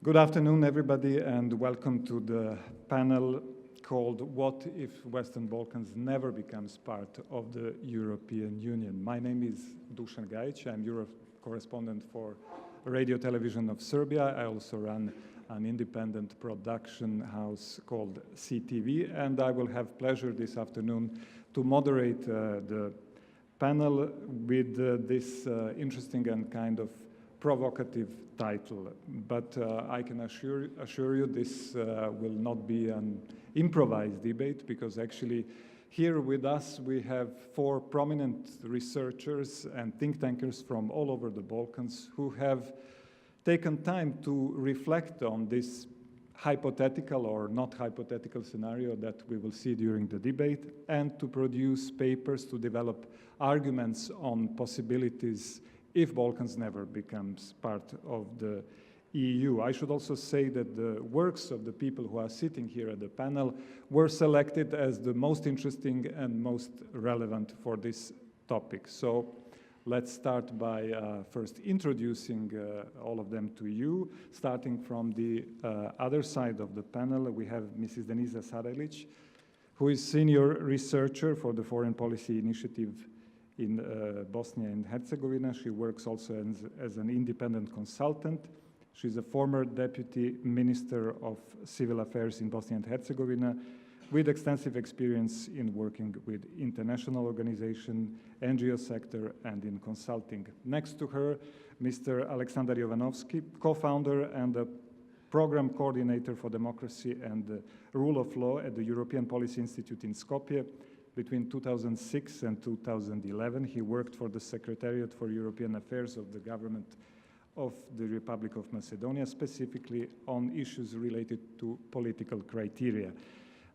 Good afternoon, everybody, and welcome to the panel called What if Western Balkans never becomes part of the European Union? My name is Dušan Gajić. I'm Euro correspondent for Radio Television of Serbia. I also run an independent production house called CTV, and I will have pleasure this afternoon to moderate the panel with this interesting and kind of provocative title, but I can assure you this will not be an improvised debate, because actually here with us we have four prominent researchers and think tankers from all over the Balkans who have taken time to reflect on this hypothetical or not hypothetical scenario that we will see during the debate, and to produce papers to develop arguments on possibilities if Balkans never becomes part of the EU. I should also say that the works of the people who are sitting here at the panel were selected as the most interesting and most relevant for this topic. So let's start by first introducing all of them to you. Starting from the other side of the panel, we have Mrs. Denisa Sarajlić, who is senior researcher for the Foreign Policy Initiative in Bosnia and Herzegovina. She works also as an independent consultant. She's a former Deputy Minister of Civil Affairs in Bosnia and Herzegovina, with extensive experience in working with international organization, NGO sector, and in consulting. Next to her, Mr. Aleksandar Jovanoski, co-founder and a program coordinator for democracy and rule of law at the European Policy Institute in Skopje. Between 2006 and 2011, he worked for the Secretariat for European Affairs of the government of the Republic of Macedonia, specifically on issues related to political criteria.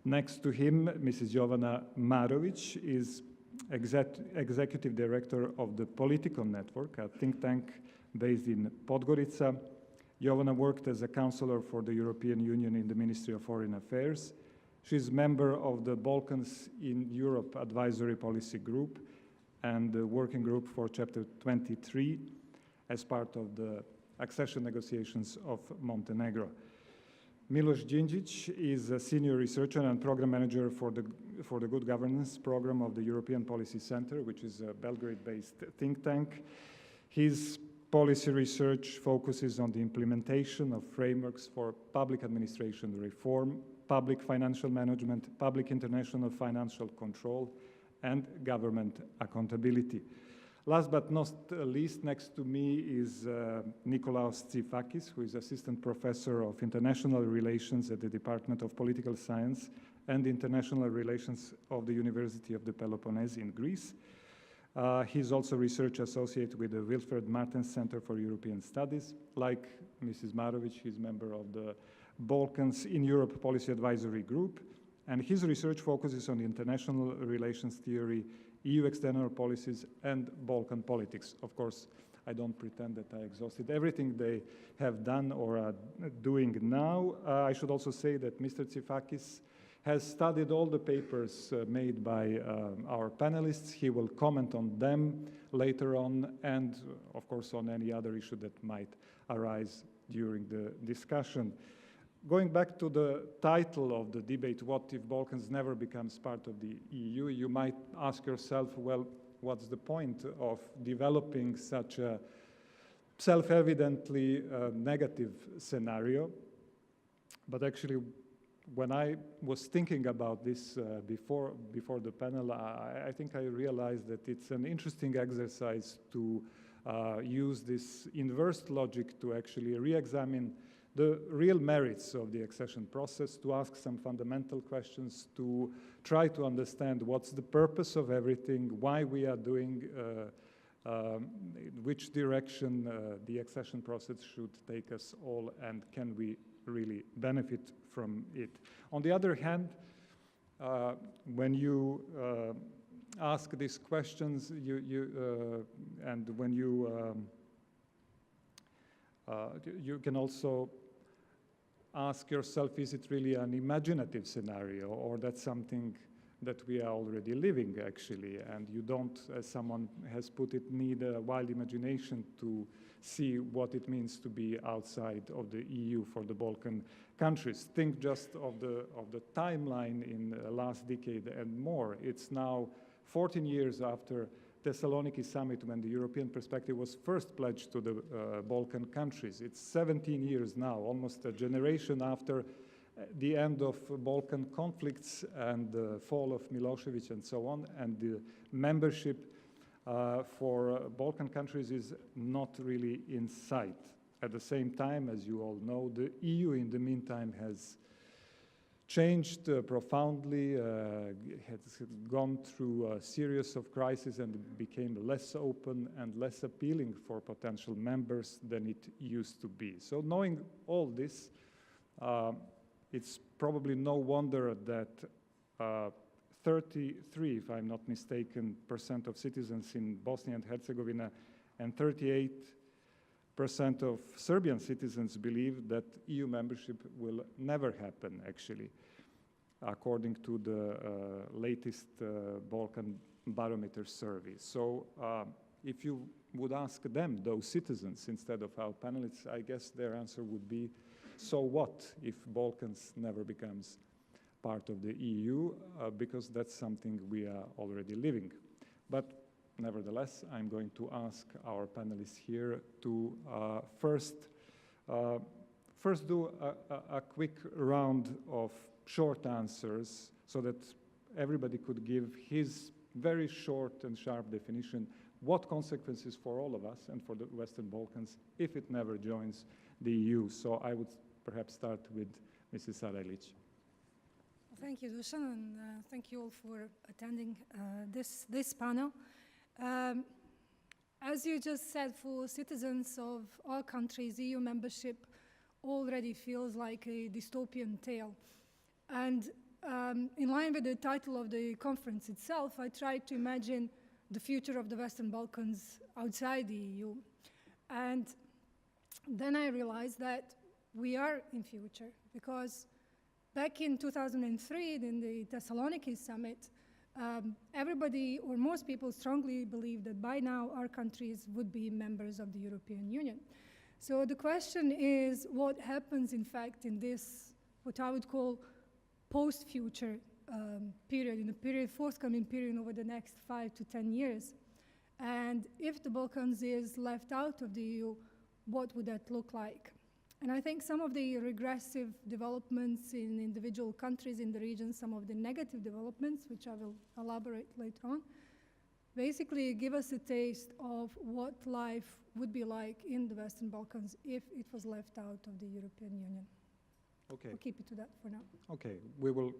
Next to him, Mrs. Jovana Marović is Executive Director of the Politikon network, a think tank based in Podgorica. Jovana worked as a counselor for the European Union in the Ministry of Foreign Affairs. She's member of the Balkans in Europe Advisory Policy Group and the Working Group for Chapter 23 as part of the accession negotiations of Montenegro. MilošĐinđić is a senior researcher and program manager for the Good Governance program of the European Policy Center, which is a Belgrade-based think tank. His policy research focuses on the implementation of frameworks for public administration reform, public financial management, public international financial control, and government accountability. Last but not least, next to me is Nikolaos Tzifakis, who is Assistant Professor of International Relations at the Department of Political Science and International Relations of the University of the Peloponnese in Greece. He's also research associate with the Wilfried Martens Center for European Studies. Like Mrs. Marović, he's member of the Balkans in Europe Policy Advisory Group, and his research focuses on international relations theory, EU external policies, and Balkan politics. Of course, I don't pretend that I exhausted everything they have done or are doing now. I should also say that Mr. Tzifakis has studied all the papers made by our panelists. He will comment on them later on, and of course on any other issue that might arise during the discussion. Going back to the title of the debate, what if Balkans never becomes part of the EU, you might ask yourself, well, what's the point of developing such a self-evidently negative scenario? But actually, when I was thinking about this before the panel, I think I realized that it's an interesting exercise to use this inverse logic to actually re-examine the real merits of the accession process, to ask some fundamental questions, to try to understand what's the purpose of everything, why we are doing, which direction the accession process should take us all, and can we really benefit from it. On the other hand, when you ask these questions, and when you can also ask yourself, is it really an imaginative scenario, or that's something that we are already living, actually. And you don't, as someone has put it, need a wild imagination to see what it means to be outside of the EU for the Balkan countries. Think just of the timeline in the last decade and more. It's now 14 years after Thessaloniki summit when the European perspective was first pledged to the Balkan countries. It's 17 years now, almost a generation after the end of Balkan conflicts and the fall of Milošević and so on, and the membership for Balkan countries is not really in sight. At the same time, as you all know, the EU in the meantime has changed profoundly, has gone through a series of crises and became less open and less appealing for potential members than it used to be. So knowing all this, it's probably no wonder that 33, if I'm not mistaken, % of citizens in Bosnia and Herzegovina and 38% of Serbian citizens believe that EU membership will never happen, actually, according to the latest Balkan Barometer survey. So if you would ask them, those citizens, instead of our panelists, I guess their answer would be, so what if Balkans never becomes part of the EU, because that's something we are already living. But nevertheless, I'm going to ask our panelists here to first do a quick round of short answers so that everybody could give his very short and sharp definition what consequences for all of us and for the Western Balkans if it never joins the EU. So I would perhaps start with Mrs. Sarajlić. Thank you, Dušan, and thank you all for attending this panel. As you just said, for citizens of all countries, EU membership already feels like a dystopian tale. And in line with the title of the conference itself, I tried to imagine the future of the Western Balkans outside the EU. And then I realized that we are in future, because back in 2003, in the Thessaloniki summit, everybody, or most people, strongly believed that by now our countries would be members of the European Union. So the question is, what happens, in fact, in this, what I would call post-future period, in the forthcoming period over the next 5 to 10 years? And if the Balkans is left out of the EU, what would that look like? And I think some of the regressive developments in individual countries in the region, some of the negative developments, which I will elaborate later on, basically give us a taste of what life would be like in the Western Balkans if it was left out of the European Union. Okay. We'll keep it to that for now. Okay, we will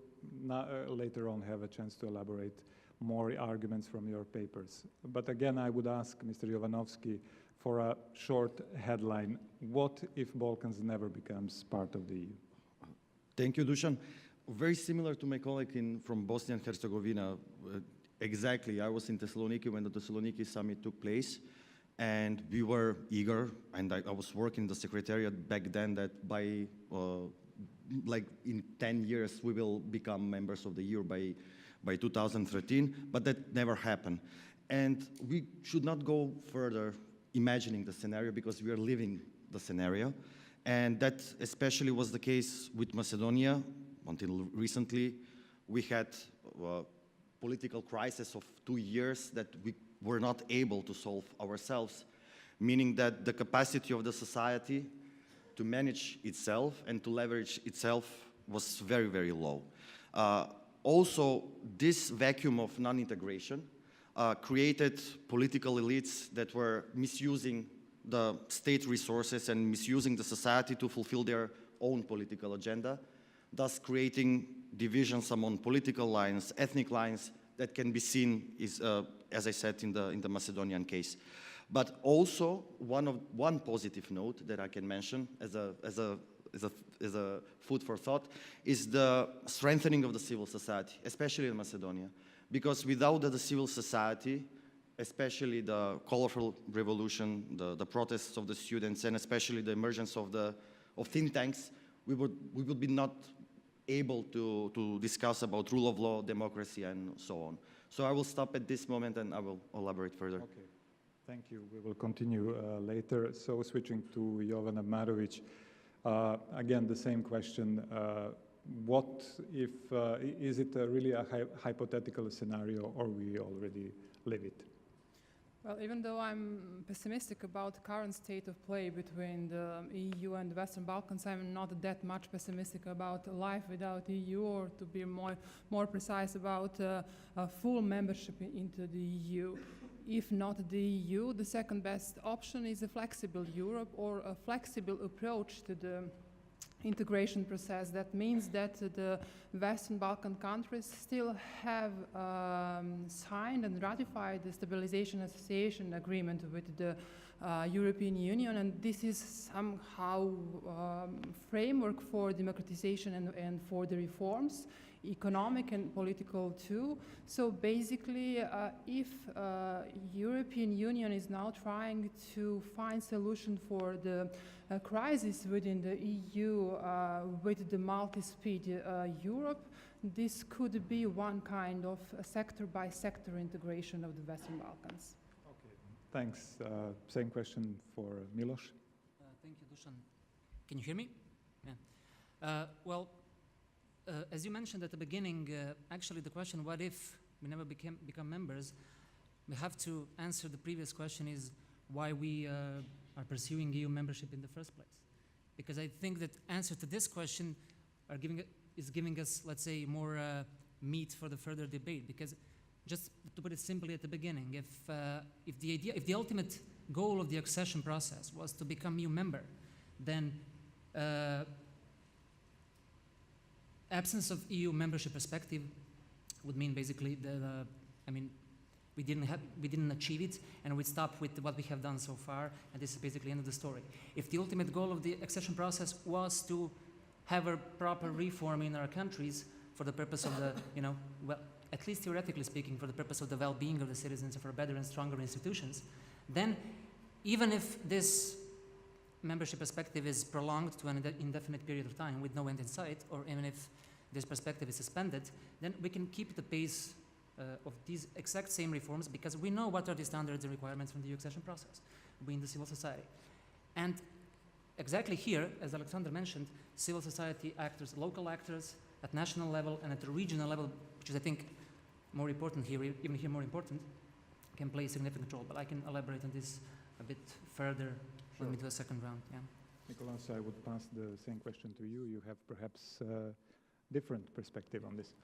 later on have a chance to elaborate more arguments from your papers. But again, I would ask Mr. Jovanoski for a short headline. What if Balkans never becomes part of the EU? Thank you, Dušan. Very similar to my colleague from Bosnia and Herzegovina. Exactly, I was in Thessaloniki when the Thessaloniki summit took place, and we were eager, and I was working in the secretariat back then, that by like in 10 years we will become members of the EU by 2013, but that never happened. And we should not go further imagining the scenario, because we are living the scenario. And that especially was the case with Macedonia. Until recently, we had a political crisis of 2 years that we were not able to solve ourselves, meaning that the capacity of the society to manage itself and to leverage itself was very, very low. Also, this vacuum of non-integration created political elites that were misusing the state resources and misusing the society to fulfill their own political agenda, thus creating divisions among political lines, ethnic lines that can be seen, as I said, in the Macedonian case. But also, one positive note that I can mention as a food for thought is the strengthening of the civil society, especially in Macedonia. Because without the civil society, especially the colorful revolution, the protests of the students, and especially the emergence of think tanks, we would be not able to discuss about rule of law, democracy, and so on. So I will stop at this moment and I will elaborate further. Okay, thank you. We will continue later. So switching to Jovana Marović, again, the same question. What if, is it really a hypothetical scenario or we already live it? Well, even though I'm pessimistic about the current state of play between the EU and the Western Balkans, I'm not that much pessimistic about life without EU, or to be more precise, about a full membership into the EU. If not the EU, the second best option is a flexible Europe, or a flexible approach to the integration process. That means that the Western Balkan countries still have signed and ratified the Stabilization Association Agreement with the European Union, and this is somehow framework for democratization and for the reforms, economic and political too. So basically, if European Union is now trying to find solution for the crisis within the EU with the multi-speed Europe, this could be one kind of sector-by-sector integration of the Western Balkans. Okay, thanks. Same question for Miloš. Thank you, Dušan. Can you hear me? Yeah. As you mentioned at the beginning, actually the question, what if we never become members, we have to answer the previous question is why we are pursuing EU membership in the first place. Because I think that answer to this question is giving us, let's say, more meat for the further debate. Because just to put it simply at the beginning, if the ultimate goal of the accession process was to become EU member, then absence of EU membership perspective would mean basically that, we didn't achieve it, and we stop with what we have done so far, and this is basically the end of the story. If the ultimate goal of the accession process was to have a proper reform in our countries for the purpose of the, at least theoretically speaking, for the purpose of the well-being of the citizens and for better and stronger institutions, then even if this membership perspective is prolonged to an indefinite period of time with no end in sight, or even if this perspective is suspended, then we can keep the pace of these exact same reforms, because we know what are the standards and requirements from the EU accession process. We in the civil society. And exactly here, as Aleksandar mentioned, civil society actors, local actors, at national level and at the regional level, which is I think more important here, even here more important, can play a significant role. But I can elaborate on this a bit further when we do a second round. Yeah. Nikolaos, I would pass the same question to you. You have perhaps different perspective on this.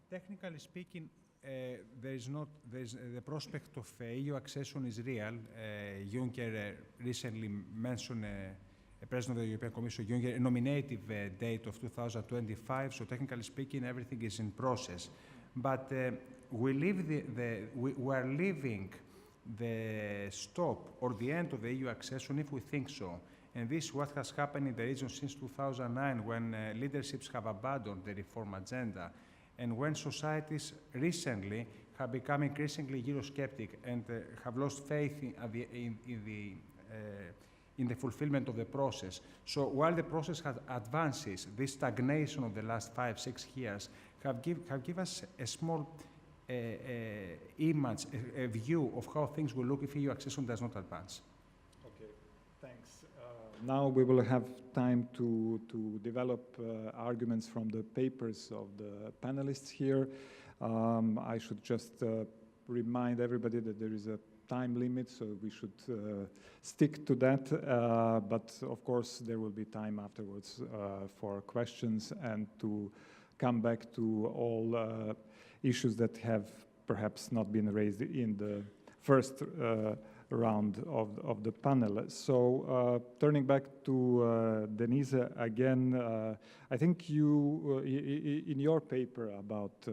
Technically speaking, the prospect of EU accession is real. Juncker recently mentioned, President of the European Commission, Juncker, a nominative date of 2025. So technically speaking, everything is in process. But we are leaving the stop or the end of the EU accession if we think so. And this is what has happened in the region since 2009, when leaderships have abandoned the reform agenda, and when societies recently have become increasingly Eurosceptic and have lost faith in the fulfillment of the process. So while the process has advances, this stagnation of the last 5-6 years have given us a small image, a view of how things will look if EU accession does not advance. Okay, thanks. Now we will have time to develop arguments from the papers of the panelists here. I should just remind everybody that there is a time limit, so we should stick to that. But of course, there will be time afterwards for questions and to come back to all issues that have perhaps not been raised in the first round of the panel. So turning back to Denisa again, I think you, in your paper about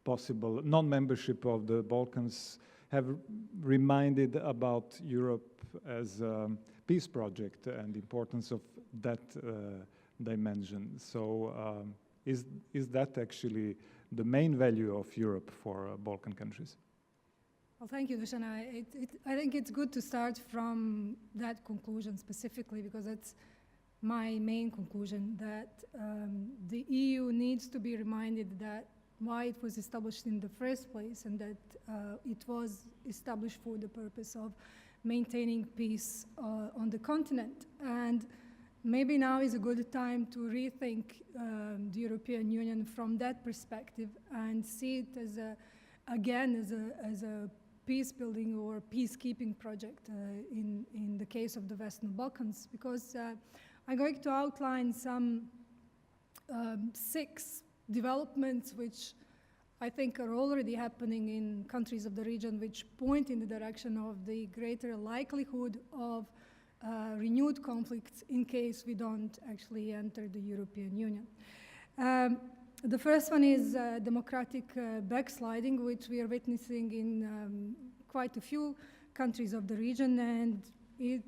possible non-membership of the Balkans, have reminded about Europe as a peace project and the importance of that dimension. So is that actually the main value of Europe for Balkan countries? Well, thank you, Dušan. I think it's good to start from that conclusion specifically, because it's my main conclusion, that the EU needs to be reminded that why it was established in the first place, and that it was established for the purpose of maintaining peace on the continent. And maybe now is a good time to rethink the European Union from that perspective and see it as as a peace-building or peacekeeping project in the case of the Western Balkans, because I'm going to outline some 6 developments which I think are already happening in countries of the region, which point in the direction of the greater likelihood of renewed conflicts in case we don't actually enter the European Union. The first one is democratic backsliding, which we are witnessing in quite a few countries of the region, and I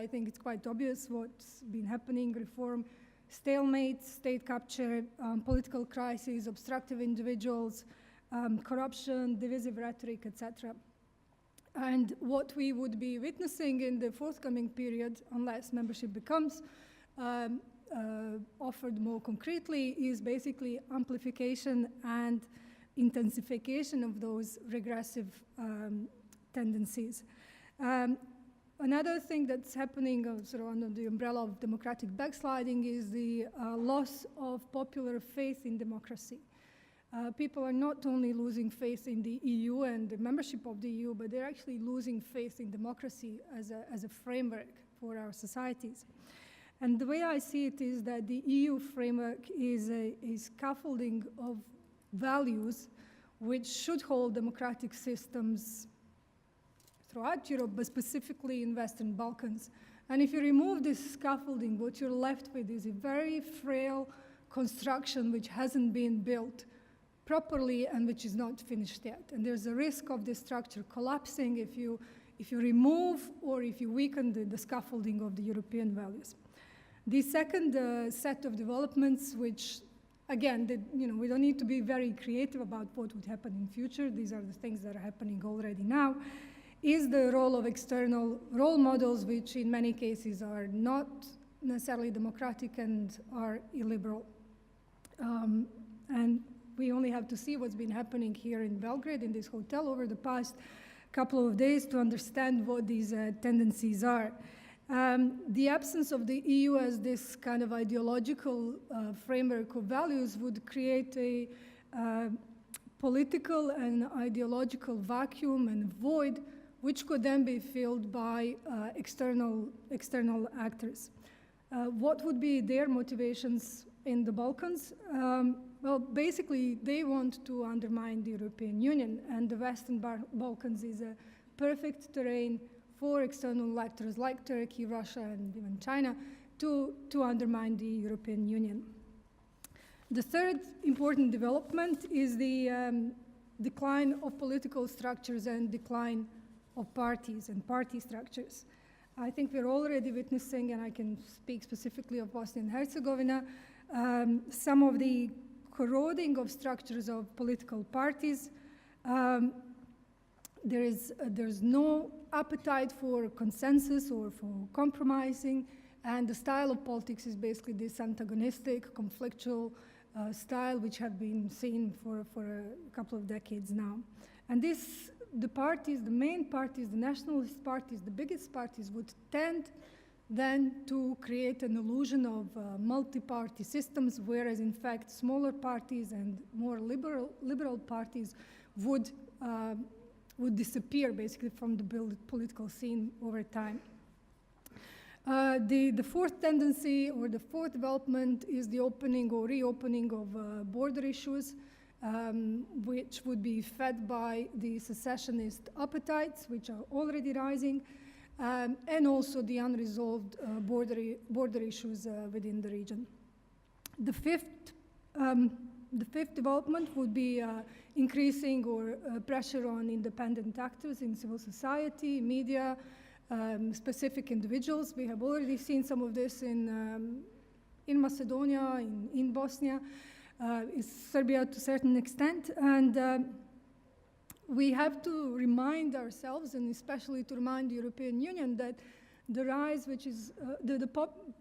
think it's quite obvious what's been happening: reform, stalemate, state capture, political crisis, obstructive individuals, corruption, divisive rhetoric, etc. And what we would be witnessing in the forthcoming period, unless membership becomes offered more concretely, is basically amplification and intensification of those regressive tendencies. Another thing that's happening sort of under the umbrella of democratic backsliding is the loss of popular faith in democracy. People are not only losing faith in the EU and the membership of the EU, but they're actually losing faith in democracy as a framework for our societies. And the way I see it is that the EU framework is a scaffolding of values which should hold democratic systems throughout Europe, but specifically in Western Balkans. And if you remove this scaffolding, what you're left with is a very frail construction which hasn't been built properly and which is not finished yet. And there's a risk of this structure collapsing if you remove or if you weaken the scaffolding of the European values. The second set of developments, which again, we don't need to be very creative about what would happen in future. These are the things that are happening already now, is the role of external role models, which in many cases are not necessarily democratic and are illiberal. And we only have to see what's been happening here in Belgrade, in this hotel, over the past couple of days to understand what these tendencies are. The absence of the EU as this kind of ideological framework of values would create a political and ideological vacuum and void, which could then be filled by external actors. What would be their motivations in the Balkans? Well, basically, they want to undermine the European Union, and the Western Balkans is a perfect terrain for external actors like Turkey, Russia, and even China to undermine the European Union. The third important development is the decline of political structures and decline of parties and party structures. I think we're already witnessing, and I can speak specifically of Bosnia and Herzegovina, some of the corroding of structures of political parties. There's no appetite for consensus or for compromising, and the style of politics is basically this antagonistic, conflictual style which have been seen for a couple of decades now. And the parties, the main parties, the nationalist parties, the biggest parties would tend then to create an illusion of multi-party systems, whereas in fact smaller parties and more liberal parties would disappear basically from the political scene over time. The fourth tendency or the fourth development is the opening or reopening of border issues, which would be fed by the secessionist appetites, which are already rising, and also the unresolved border issues within the region. The fifth development would be increasing or pressure on independent actors in civil society, media, specific individuals. We have already seen some of this in Macedonia, in Bosnia, in Serbia to a certain extent, and we have to remind ourselves, and especially to remind the European Union, that the rise which is, the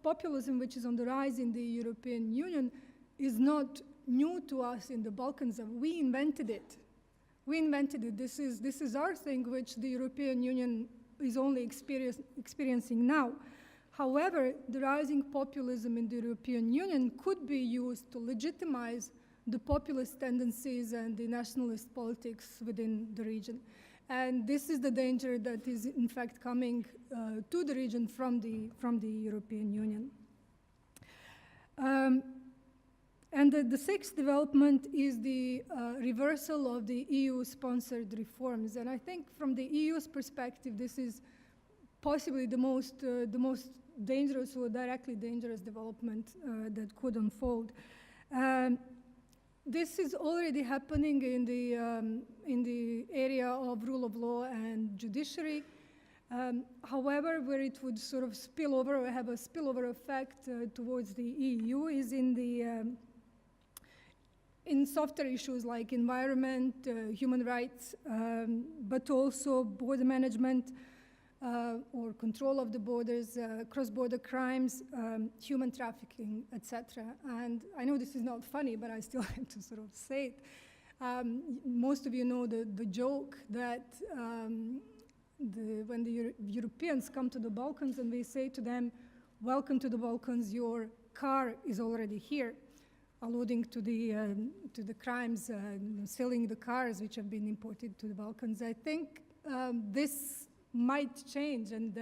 populism which is on the rise in the European Union is not new to us in the Balkans. We invented it. We invented it. This is our thing, which the European Union is only experiencing now. However, the rising populism in the European Union could be used to legitimize the populist tendencies and the nationalist politics within the region. And this is the danger that is in fact coming to the region from the European Union. And the sixth development is the reversal of the EU-sponsored reforms. And I think from the EU's perspective, this is possibly the most dangerous or directly dangerous development that could unfold. This is already happening in the area of rule of law and judiciary. However, where it would sort of spill over or have a spillover effect towards the EU is in softer issues like environment, human rights, but also border management or control of the borders, cross-border crimes, human trafficking, etc. And I know this is not funny, but I still have to sort of say it. Most of you know the joke that when the Europeans come to the Balkans and we say to them, "Welcome to the Balkans, your car is already here," alluding to the crimes, selling the cars which have been imported to the Balkans. I think this might change, and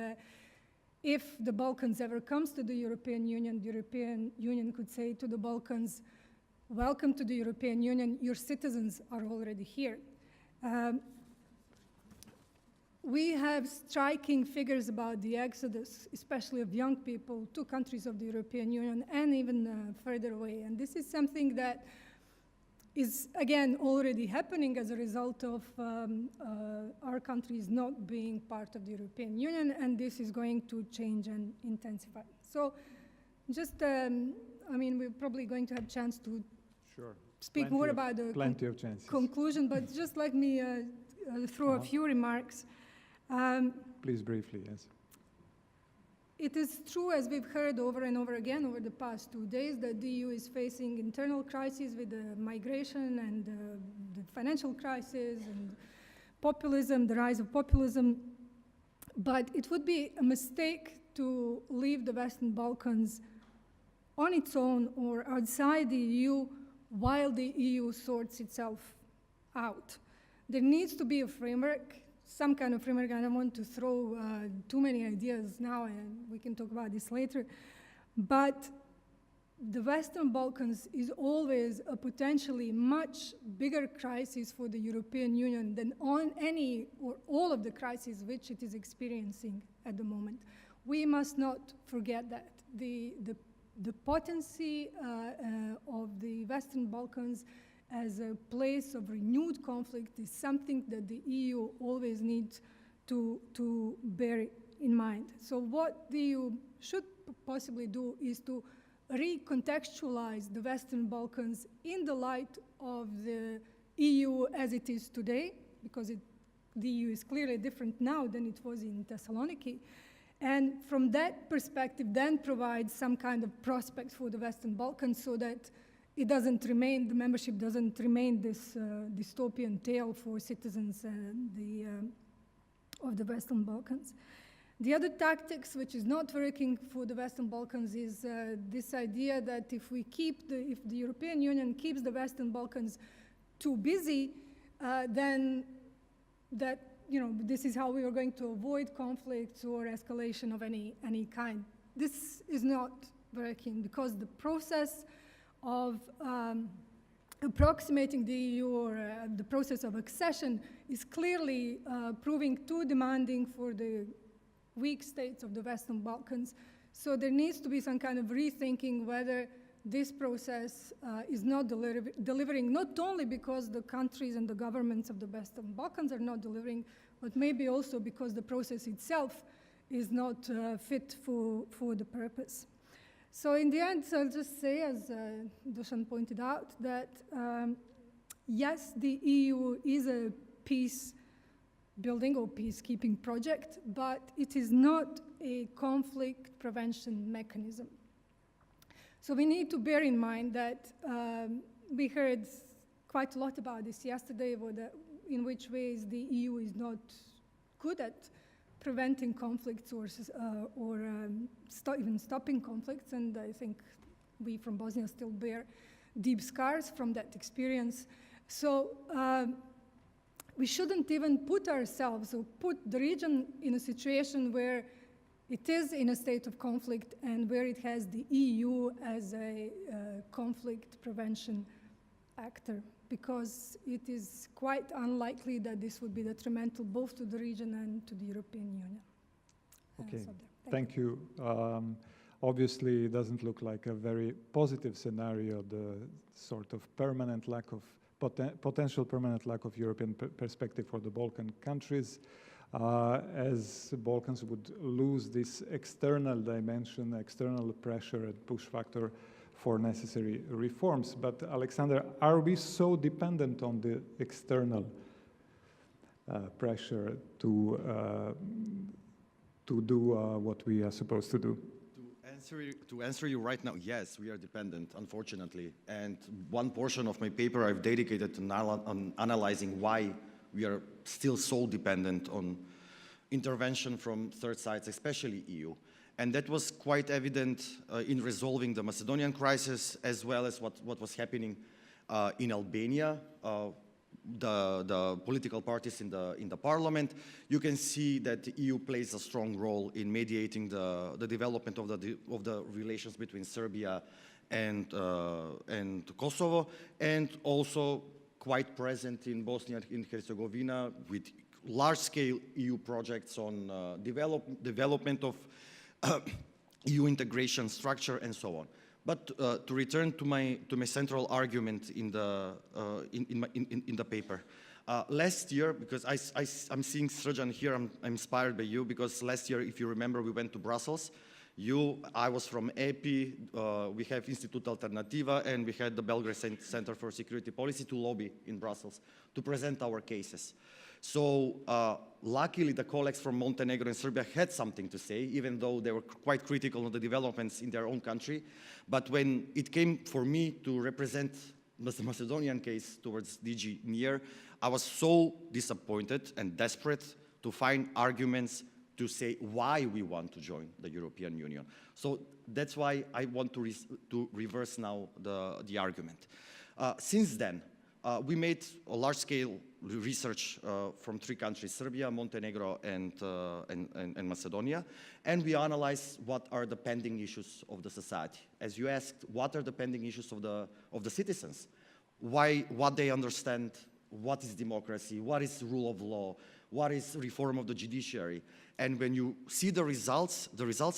if the Balkans ever comes to the European Union could say to the Balkans, "Welcome to the European Union, your citizens are already here." We have striking figures about the exodus, especially of young people, to countries of the European Union and even further away. And this is something that is, again, already happening as a result of our countries not being part of the European Union, and this is going to change and intensify. So just, I mean, we're probably going to have a chance to speak more about the conclusion, but just let me throw a few remarks. Please briefly, yes. It is true, as we've heard over and over again over the past 2 days, that the EU is facing internal crises with the migration and the financial crisis and populism, the rise of populism. But it would be a mistake to leave the Western Balkans on its own or outside the EU while the EU sorts itself out. There needs to be a framework, some kind of framework. I don't want to throw too many ideas now, and we can talk about this later. But the Western Balkans is always a potentially much bigger crisis for the European Union than on any or all of the crises which it is experiencing at the moment. We must not forget that. The potency of the Western Balkans as a place of renewed conflict is something that the EU always needs to bear in mind. So what the EU should possibly do is to recontextualize the Western Balkans in the light of the EU as it is today, because the EU is clearly different now than it was in Thessaloniki. And from that perspective, then provide some kind of prospect for the Western Balkans so that it doesn't remain, the membership doesn't remain this dystopian tale for citizens of the Western Balkans. The other tactics which is not working for the Western Balkans is this idea that if the European Union keeps the Western Balkans too busy, then this is how we are going to avoid conflicts or escalation of any kind. This is not working because the process of approximating the EU or the process of accession is clearly proving too demanding for the weak states of the Western Balkans. So there needs to be some kind of rethinking whether this process is not delivering, not only because the countries and the governments of the Western Balkans are not delivering, but maybe also because the process itself is not fit for the purpose. So in the end, I'll just say, as Dušan pointed out, that yes, the EU is a peace building or peacekeeping project, but it is not a conflict prevention mechanism. So we need to bear in mind that we heard quite a lot about this yesterday, in which ways the EU is not good at preventing conflicts or even stopping conflicts, and I think we from Bosnia still bear deep scars from that experience. So we shouldn't even put ourselves or put the region in a situation where it is in a state of conflict and where it has the EU as a conflict prevention actor, because it is quite unlikely that this would be detrimental both to the region and to the European Union. Okay, thank you. Obviously, it doesn't look like a very positive scenario, the sort of permanent lack of, potential permanent lack of European perspective for the Balkan countries, as the Balkans would lose this external dimension, external pressure and push factor for necessary reforms. But Aleksandar, are we so dependent on the external pressure to do what we are supposed to do? To answer you right now, yes, we are dependent, unfortunately. And one portion of my paper I've dedicated to on analyzing why we are still so dependent on intervention from third sides, especially EU. And that was quite evident in resolving the Macedonian crisis, as well as what was happening in Albania. The political parties in the parliament, you can see that the EU plays a strong role in mediating the development of the relations between Serbia and Kosovo, and also quite present in Bosnia and Herzegovina with large-scale EU projects on development of EU integration structure and so on. But to return to my central argument in the paper, last year, because I'm seeing Srđan here, I'm inspired by you, because last year, if you remember, we went to Brussels. I was from EPI, we have Institut Alternativa, and we had the Belgrade Center for Security Policy to lobby in Brussels to present our cases. So luckily, the colleagues from Montenegro and Serbia had something to say, even though they were quite critical of the developments in their own country. But when it came for me to represent the Macedonian case towards DG NIR, I was so disappointed and desperate to find arguments to say why we want to join the European Union. So that's why I want to reverse now the argument. Since then, we made a large-scale research from 3 countries, Serbia, Montenegro, and Macedonia, and we analyzed what are the pending issues of the society. As you asked, what are the pending issues of the citizens? What they understand, what is democracy, what is rule of law, what is reform of the judiciary. And when you see the results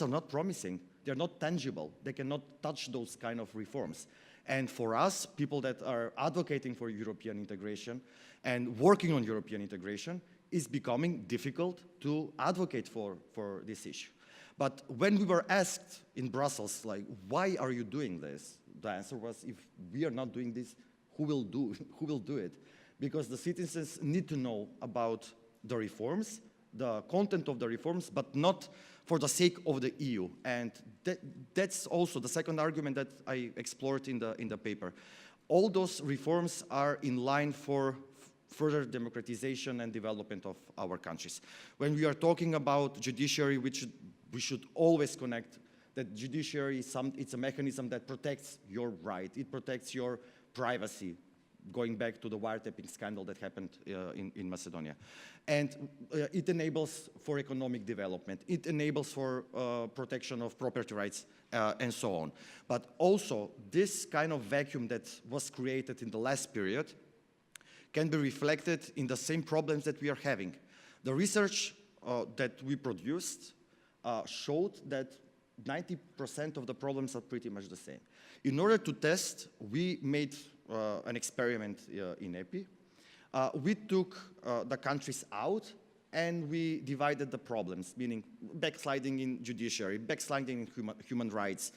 are not promising, they're not tangible, they cannot touch those kind of reforms. And for us, people that are advocating for European integration and working on European integration, is becoming difficult to advocate for this issue. But when we were asked in Brussels, like, why are you doing this? The answer was, if we are not doing this, who will do it? Because the citizens need to know about the reforms, the content of the reforms, but not for the sake of the EU. And that's also the second argument that I explored in the paper. All those reforms are in line for further democratization and development of our countries. When we are talking about judiciary, we should always connect that judiciary, it's a mechanism that protects your right, it protects your privacy, going back to the wiretapping scandal that happened in Macedonia. And it enables for economic development, it enables for protection of property rights and so on. But also, this kind of vacuum that was created in the last period can be reflected in the same problems that we are having. The research that we produced showed that 90% of the problems are pretty much the same. In order to test, we made an experiment in EPI. We took the countries out and we divided the problems, meaning backsliding in judiciary, backsliding in human rights,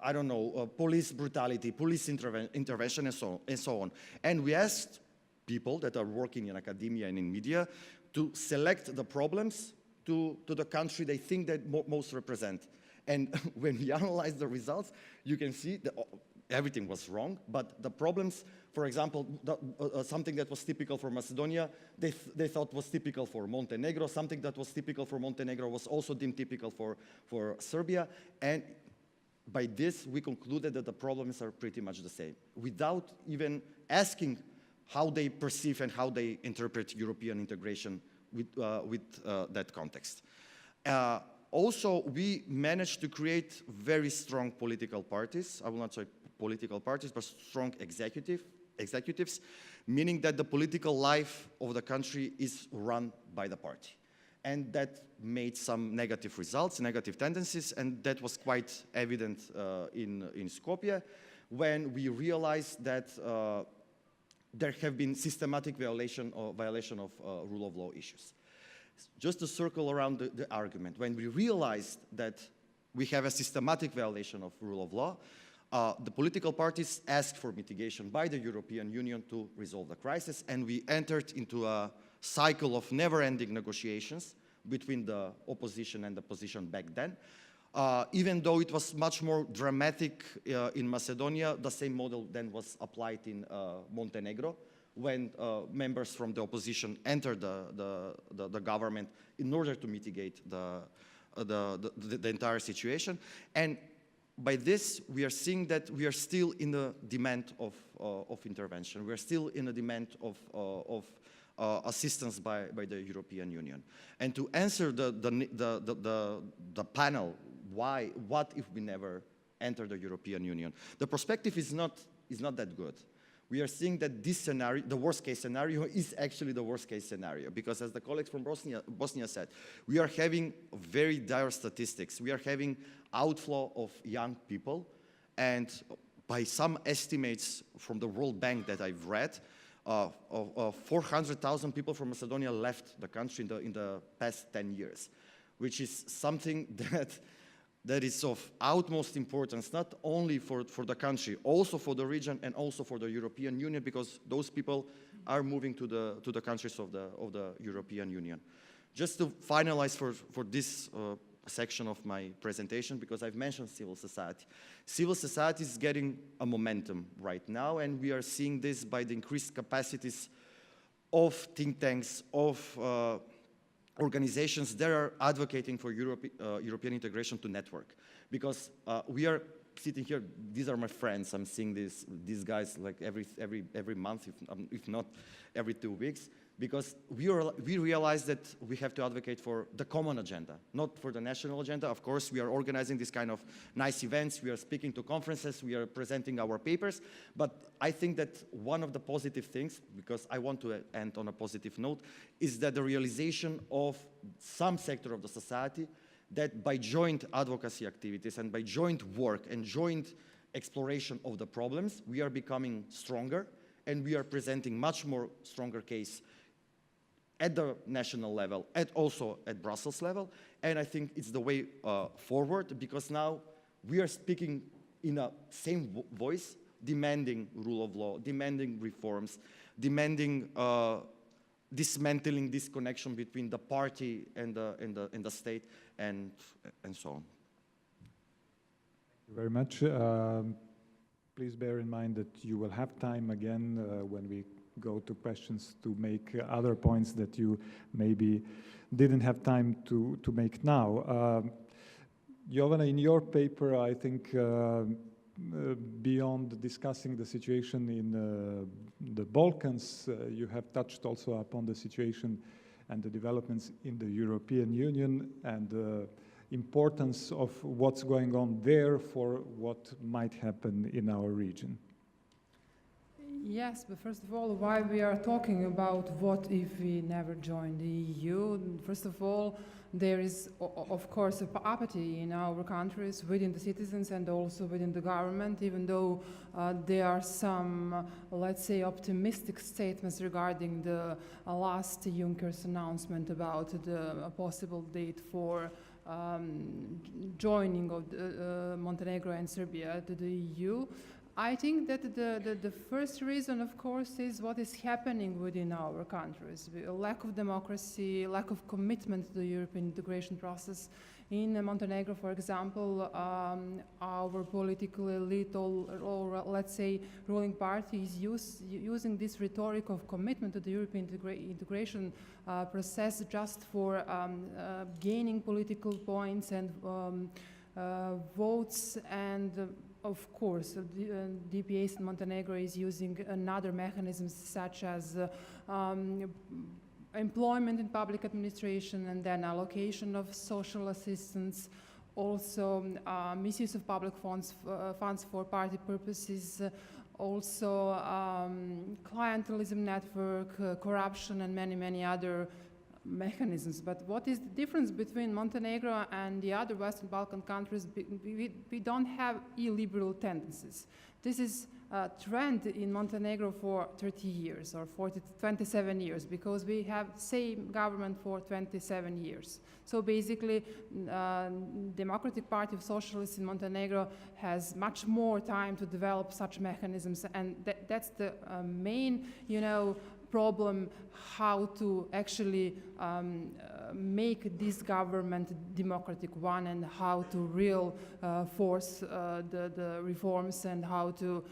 I don't know, police brutality, police intervention, and so on. And we asked people that are working in academia and in media to select the problems to the country they think that most represent. And when we analyze the results, you can see that everything was wrong, but the problems, for example, something that was typical for Macedonia, they thought was typical for Montenegro. Something that was typical for Montenegro was also deemed typical for Serbia. And by this, we concluded that the problems are pretty much the same, without even asking how they perceive and how they interpret European integration with that context. Also, we managed to create very strong political parties. I will not say political parties, but strong executives, meaning that the political life of the country is run by the party. And that made some negative results, negative tendencies, and that was quite evident in Skopje when we realized that there have been systematic violation of rule of law issues. Just to circle around the argument, when we realized that we have a systematic violation of rule of law, the political parties asked for mitigation by the European Union to resolve the crisis, and we entered into a cycle of never-ending negotiations between the opposition and the position back then. Even though it was much more dramatic in Macedonia, the same model then was applied in Montenegro, when members from the opposition entered the government in order to mitigate the entire situation. And by this, we are seeing that we are still in the demand of intervention. We are still in a demand of assistance by the European Union. And to answer the panel, what if we never enter the European Union? The perspective is not that good. We are seeing that this scenario, the worst case scenario, is actually the worst case scenario, because as the colleagues from Bosnia said, we are having very dire statistics. We are having outflow of young people, and by some estimates from the World Bank that I've read, 400,000 people from Macedonia left the country in the past 10 years, which is something that is of utmost importance, not only for the country, also for the region and also for the European Union, because those people are moving to the countries of the European Union. Just to finalize for this section of my presentation, because I've mentioned civil society. Civil society is getting a momentum right now, and we are seeing this by the increased capacities of think tanks, of organizations that are advocating for European integration to network. Because we are sitting here, these are my friends, I'm seeing these guys like every month, if not every 2 weeks, because we realize that we have to advocate for the common agenda, not for the national agenda. Of course, we are organizing this kind of nice events, we are speaking to conferences, we are presenting our papers, but I think that one of the positive things, because I want to end on a positive note, is that the realization of some sector of the society that by joint advocacy activities and by joint work and joint exploration of the problems, we are becoming stronger, and we are presenting much more stronger case at the national level, and also at Brussels level. And I think it's the way forward, because now we are speaking in a same voice, demanding rule of law, demanding reforms, demanding dismantling this connection between the party and the state, and so on. Thank you very much. Please bear in mind that you will have time again when we go to questions to make other points that you maybe didn't have time to make now. Jovana, in your paper, I think beyond discussing the situation in the Balkans, you have touched also upon the situation and the developments in the European Union and the importance of what's going on there for what might happen in our region. Yes, but first of all, why we are talking about what if we never join the EU? First of all, there is, of course, apathy in our countries within the citizens and also within the government, even though there are some, let's say, optimistic statements regarding the last Juncker's announcement about the possible date for joining of Montenegro and Serbia to the EU. I think that the first reason, of course, is what is happening within our countries. A lack of democracy, lack of commitment to the European integration process. In Montenegro, for example, our political elite, or let's say ruling party, is using this rhetoric of commitment to the European integration process just for gaining political points and votes, and of course, DPS in Montenegro is using another mechanisms such as employment in public administration and then allocation of social assistance, also misuse of public funds for party purposes, also clientelism network, corruption, and many other mechanisms. But what is the difference between Montenegro and the other Western Balkan countries? We don't have illiberal tendencies. This is a trend in Montenegro for 30 years or 27 years, because we have same government for 27 years. So basically, Democratic Party of Socialists in Montenegro has much more time to develop such mechanisms, and that's the main, problem, how to actually make this government democratic one, and how to force the reforms, and how to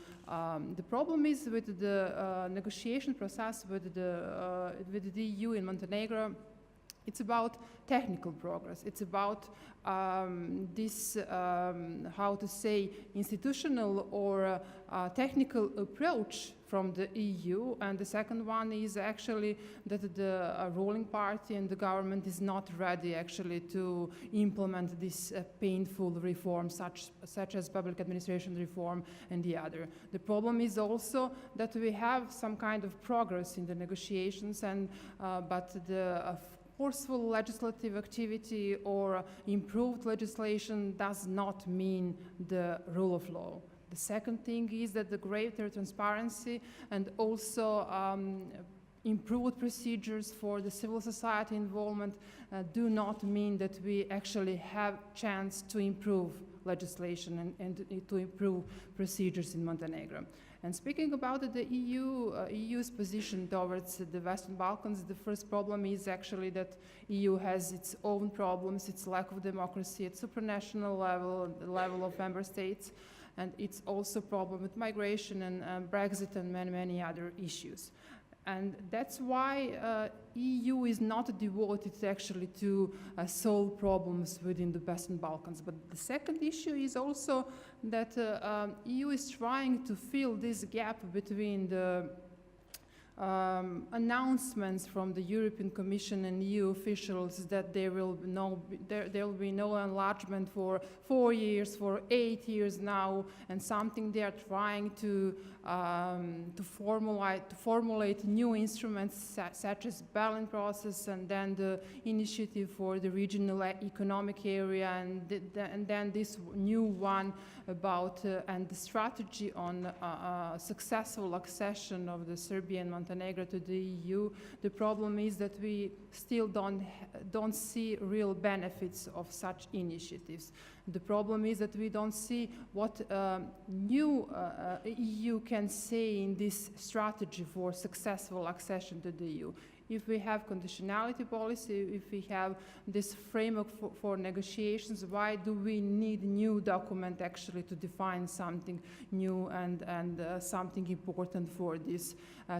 the problem is with the negotiation process with the EU in Montenegro. It's about technical progress. It's about this, how to say, institutional or technical approach from the EU. And the second one is actually that the ruling party and the government is not ready actually to implement this painful reform, such as public administration reform and the other. The problem is also that we have some kind of progress in the negotiations, and but the forceful legislative activity or improved legislation does not mean the rule of law. The second thing is that the greater transparency and also improved procedures for the civil society involvement do not mean that we actually have chance to improve legislation and to improve procedures in Montenegro. And speaking about the EU's position towards the Western Balkans, the first problem is actually that EU has its own problems, its lack of democracy at supranational level, the level of member states, and it's also a problem with migration and Brexit and many other issues. And that's why EU is not devoted actually to solve problems within the Western Balkans. But the second issue is also that EU is trying to fill this gap between the announcements from the European Commission and EU officials that there will be no enlargement for 4 years, for 8 years now, and something they are trying to formulate new instruments such as Berlin process, and then the initiative for the regional economic area, and then this new one about and the strategy on successful accession of the Serbia and Montenegro to the EU. The problem is that we still don't see real benefits of such initiatives. The problem is that we don't see what new EU can say in this strategy for successful accession to the EU. If we have conditionality policy, if we have this framework for negotiations, why do we need new document actually to define something new and something important for this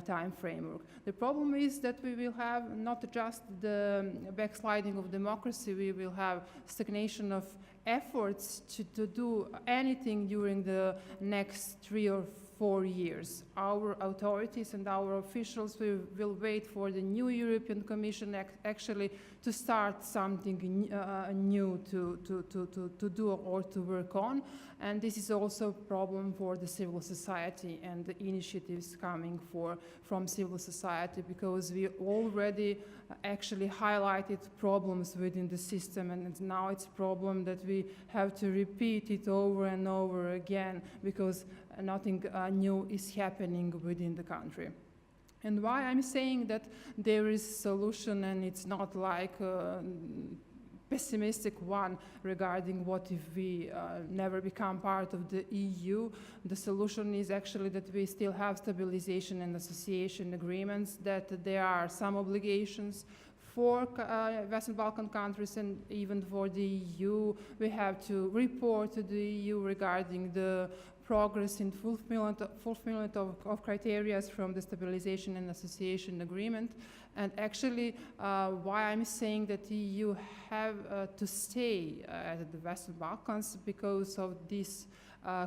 time framework? The problem is that we will have not just the backsliding of democracy, we will have stagnation of efforts to do anything during the next 3 or 4 years. Our authorities and our officials will wait for the new European Commission actually to start something new to do or to work on. And this is also a problem for the civil society and the initiatives coming from civil society, because we already actually highlighted problems within the system, and now it's a problem that we have to repeat it over and over again, because nothing new is happening within the country. And why I'm saying that there is solution and it's not like pessimistic one regarding what if we never become part of the EU. The solution is actually that we still have stabilization and association agreements, that there are some obligations for Western Balkan countries and even for the EU. We have to report to the EU regarding the progress in fulfillment of criteria from the Stabilization and Association Agreement. And actually, why I'm saying that the EU have to stay at the Western Balkans, because of this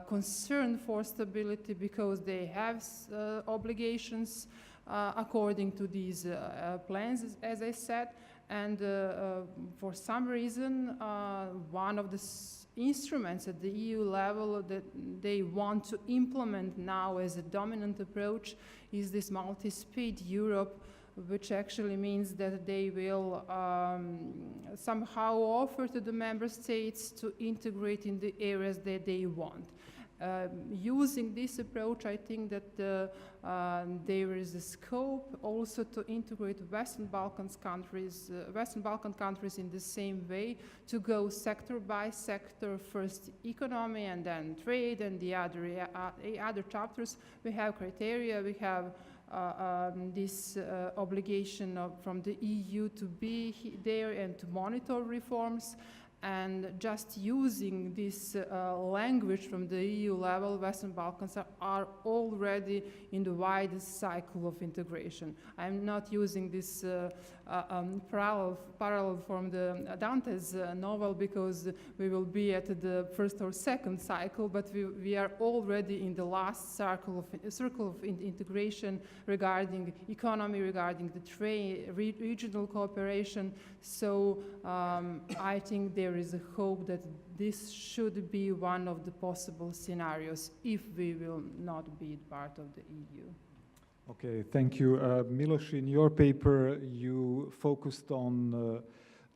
concern for stability, because they have obligations according to these plans, as I said, and for some reason, one of the instruments at the EU level that they want to implement now as a dominant approach is this multi-speed Europe, which actually means that they will somehow offer to the member states to integrate in the areas that they want. Using this approach, I think that there is a scope also to integrate Western Balkan countries in the same way, to go sector by sector, first economy and then trade and the other chapters. We have criteria, we have this obligation from the EU to be there and to monitor reforms. And just using this language from the EU level, Western Balkans are already in the widest cycle of integration. I'm not using this parallel from the Dante's novel, because we will be at the first or second cycle, but we are already in the last circle of integration regarding economy, regarding the trade, regional cooperation. So I think there is a hope that this should be one of the possible scenarios if we will not be part of the EU. Okay, thank you. Miloš, in your paper, you focused on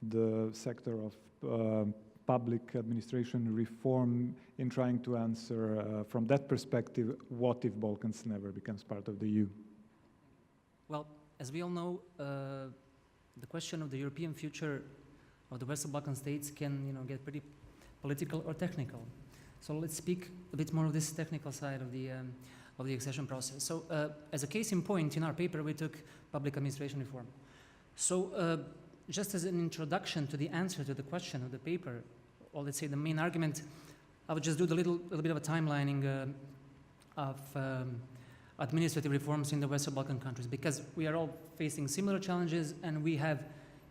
the sector of public administration reform in trying to answer, from that perspective, what if Balkans never becomes part of the EU? Well, as we all know, the question of the European future of the Western Balkan states can, get pretty political or technical. So let's speak a bit more of this technical side of the accession process. So as a case in point, in our paper, we took public administration reform. So just as an introduction to the answer to the question of the paper, or let's say the main argument, I would just do a little bit of a timelining of administrative reforms in the Western Balkan countries, because we are all facing similar challenges, and we have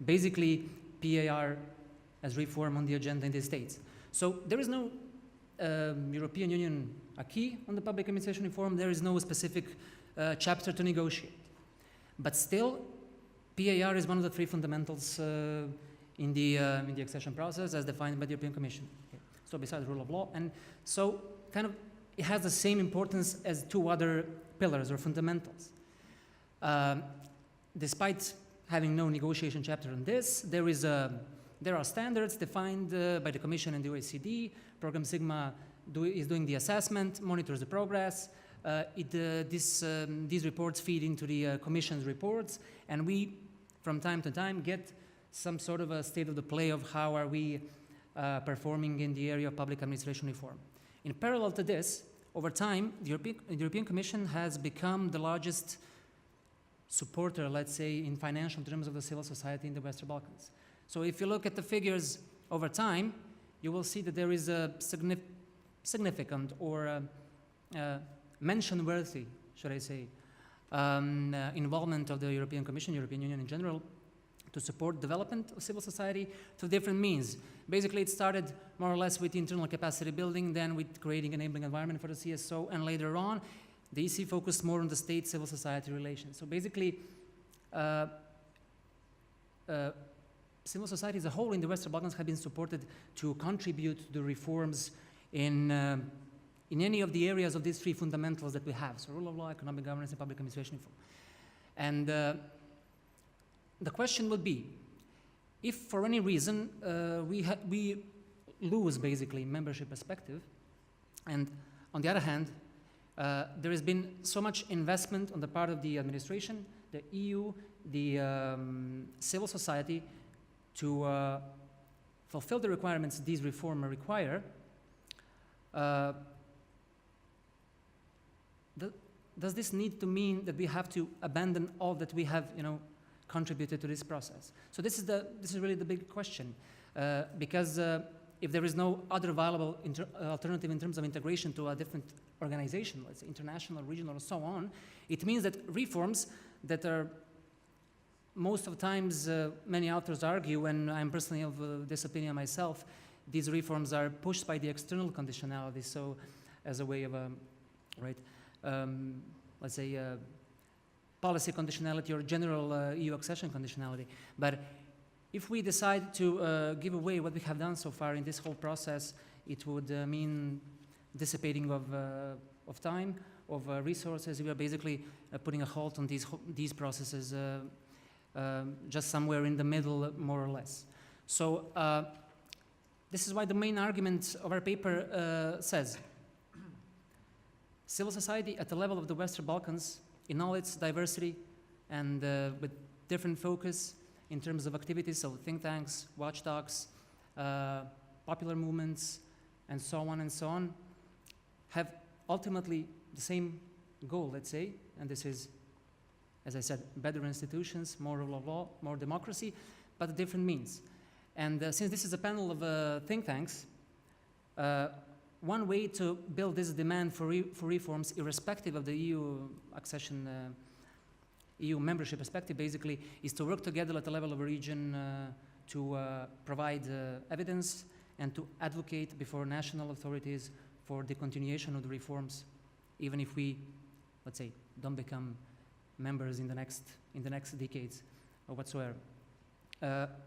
basically PAR as reform on the agenda in the states. So there is no European Union acquis on the public administration reform. There is no specific chapter to negotiate. But still, PAR is one of the three fundamentals in the accession process as defined by the European Commission. Okay. So besides rule of law, and so kind of it has the same importance as two other pillars or fundamentals. Despite having no negotiation chapter on this, there are standards defined by the Commission and the OECD. Program Sigma is doing the assessment, monitors the progress. These reports feed into the Commission's reports, and we, from time to time, get some sort of a state of the play of how are we performing in the area of public administration reform. In parallel to this, over time, the European Commission has become the largest supporter, let's say, in financial terms of the civil society in the Western Balkans. So if you look at the figures over time, you will see that there is a significant or mention-worthy, should I say, involvement of the European Commission, European Union in general, to support development of civil society through different means. Basically, it started more or less with internal capacity building, then with creating an enabling environment for the CSO, and later on, the EC focused more on the state-civil society relations. So basically, civil society as a whole in the Western Balkans have been supported to contribute to the reforms in any of the areas of these three fundamentals that we have. So rule of law, economic governance, and public administration reform. And the question would be, if for any reason we lose basically membership perspective, and on the other hand, there has been so much investment on the part of the administration, the EU, the civil society to fulfill the requirements these reforms require, does this need to mean that we have to abandon all that we have, contributed to this process? So this is really the big question, because if there is no other viable alternative in terms of integration to a different organization, let's say international, regional, or so on, it means that reforms that are most of the times, many authors argue, and I'm personally of this opinion myself, these reforms are pushed by the external conditionality, so as a way of, let's say, policy conditionality or general EU accession conditionality. But if we decide to give away what we have done so far in this whole process, it would mean dissipating of time, of resources. We are basically putting a halt on these processes just somewhere in the middle, more or less. So this is why the main argument of our paper says civil society at the level of the Western Balkans, in all its diversity and with different focus in terms of activities, so think tanks, watchdogs, popular movements, and so on, have ultimately the same goal, let's say, and this is, as I said, better institutions, more rule of law, more democracy, but different means. And since this is a panel of think tanks, one way to build this demand for reforms, irrespective of the EU accession, EU membership perspective, basically, is to work together at the level of a region to provide evidence and to advocate before national authorities for the continuation of the reforms, even if we, let's say, don't become members in the next decades or whatsoever.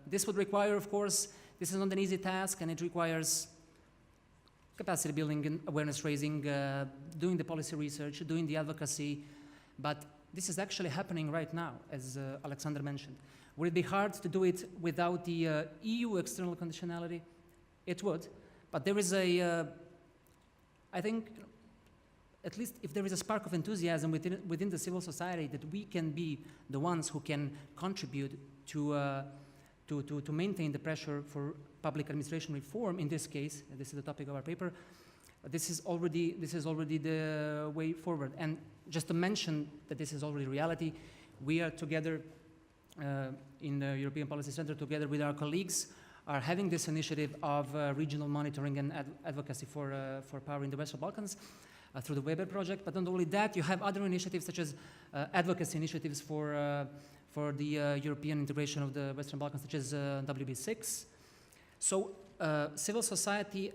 This would require, of course, this is not an easy task, and it requires capacity building and awareness raising, doing the policy research, doing the advocacy, but this is actually happening right now, as Aleksandar mentioned. Would it be hard to do it without the EU external conditionality? It would, but there is I think, at least if there is a spark of enthusiasm within the civil society, that we can be the ones who can contribute to maintain the pressure for public administration reform. In this case, this is the topic of our paper. This is already the way forward. And just to mention that this is already reality, we are together in the European Policy Center, together with our colleagues, are having this initiative of regional monitoring and advocacy for power in the Western Balkans through the Weber project. But not only that, you have other initiatives such as advocacy initiatives for the European integration of the Western Balkans, such as WB6. So civil society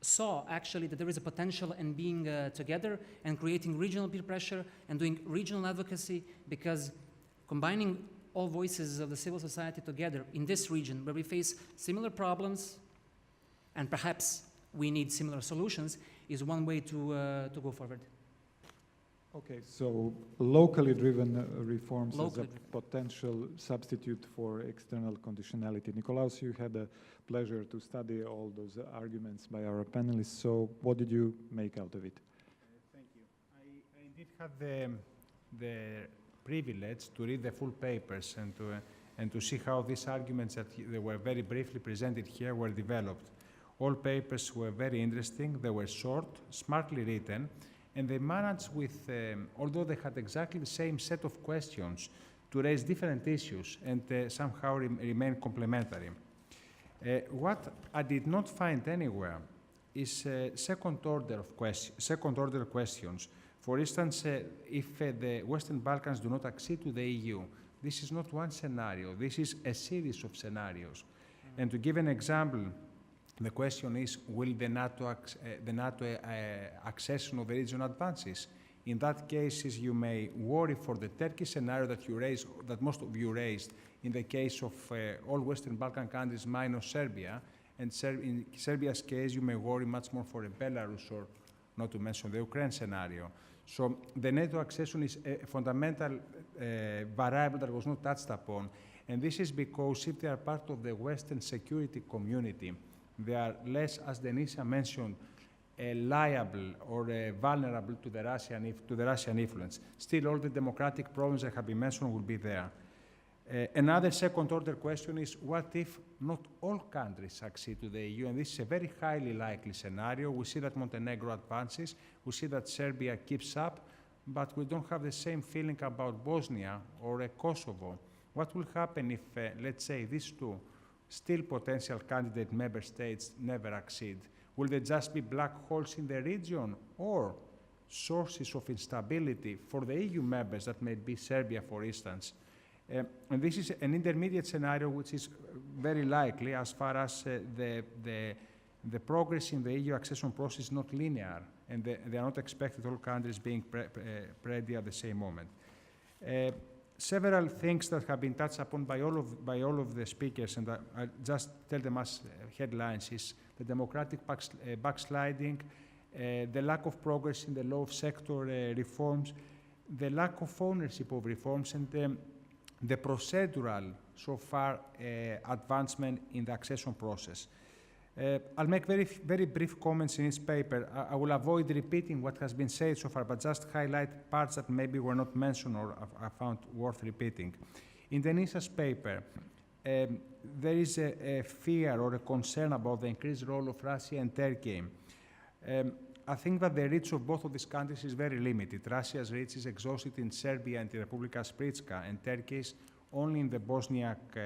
saw actually that there is a potential in being together and creating regional peer pressure and doing regional advocacy, because combining all voices of the civil society together in this region where we face similar problems and perhaps we need similar solutions is one way to go forward. Okay, so locally driven reforms as a potential substitute for external conditionality. Nikolaos, you had the pleasure to study all those arguments by our panelists, so what did you make out of it? Thank you. I indeed had the privilege to read the full papers and to see how these arguments that they were very briefly presented here were developed. All papers were very interesting, they were short, smartly written, and they managed with, although they had exactly the same set of questions, to raise different issues and somehow remain complementary. What I did not find anywhere is second order questions. For instance, if the Western Balkans do not accede to the EU, this is not one scenario, this is a series of scenarios. And to give an example, the question is, will the NATO accession of the region advances? In that case, you may worry for the Turkey scenario that you raised, that most of you raised, in the case of all Western Balkan countries minus Serbia. And in Serbia's case, you may worry much more for Belarus, or not to mention the Ukraine scenario. So the NATO accession is a fundamental variable that was not touched upon. And this is because if they are part of the Western security community, they are less, as Denisa mentioned, liable or vulnerable to the Russian influence. Still, all the democratic problems that have been mentioned will be there. Another second-order question is, what if not all countries succeed to the EU? And this is a very highly likely scenario. We see that Montenegro advances, we see that Serbia keeps up, but we don't have the same feeling about Bosnia or Kosovo. What will happen if, let's say, these two still potential candidate member states never accede? Will they just be black holes in the region, or sources of instability for the EU members that may be Serbia, for instance? And this is an intermediate scenario which is very likely as far as the progress in the EU accession process is not linear, and they are not expected all countries being ready at the same moment. Several things that have been touched upon by all of the speakers, and I'll just tell them as headlines, is the democratic backsliding, the lack of progress in the law of sector reforms, the lack of ownership of reforms, and the procedural, so far, advancement in the accession process. I'll make very brief comments in this paper. I will avoid repeating what has been said so far, but just highlight parts that maybe were not mentioned or I found worth repeating. In Denisa's paper, there is a fear or a concern about the increased role of Russia and Turkey. I think that the reach of both of these countries is very limited. Russia's reach is exhausted in Serbia and the Republika Srpska, and Turkey's only in the Bosniak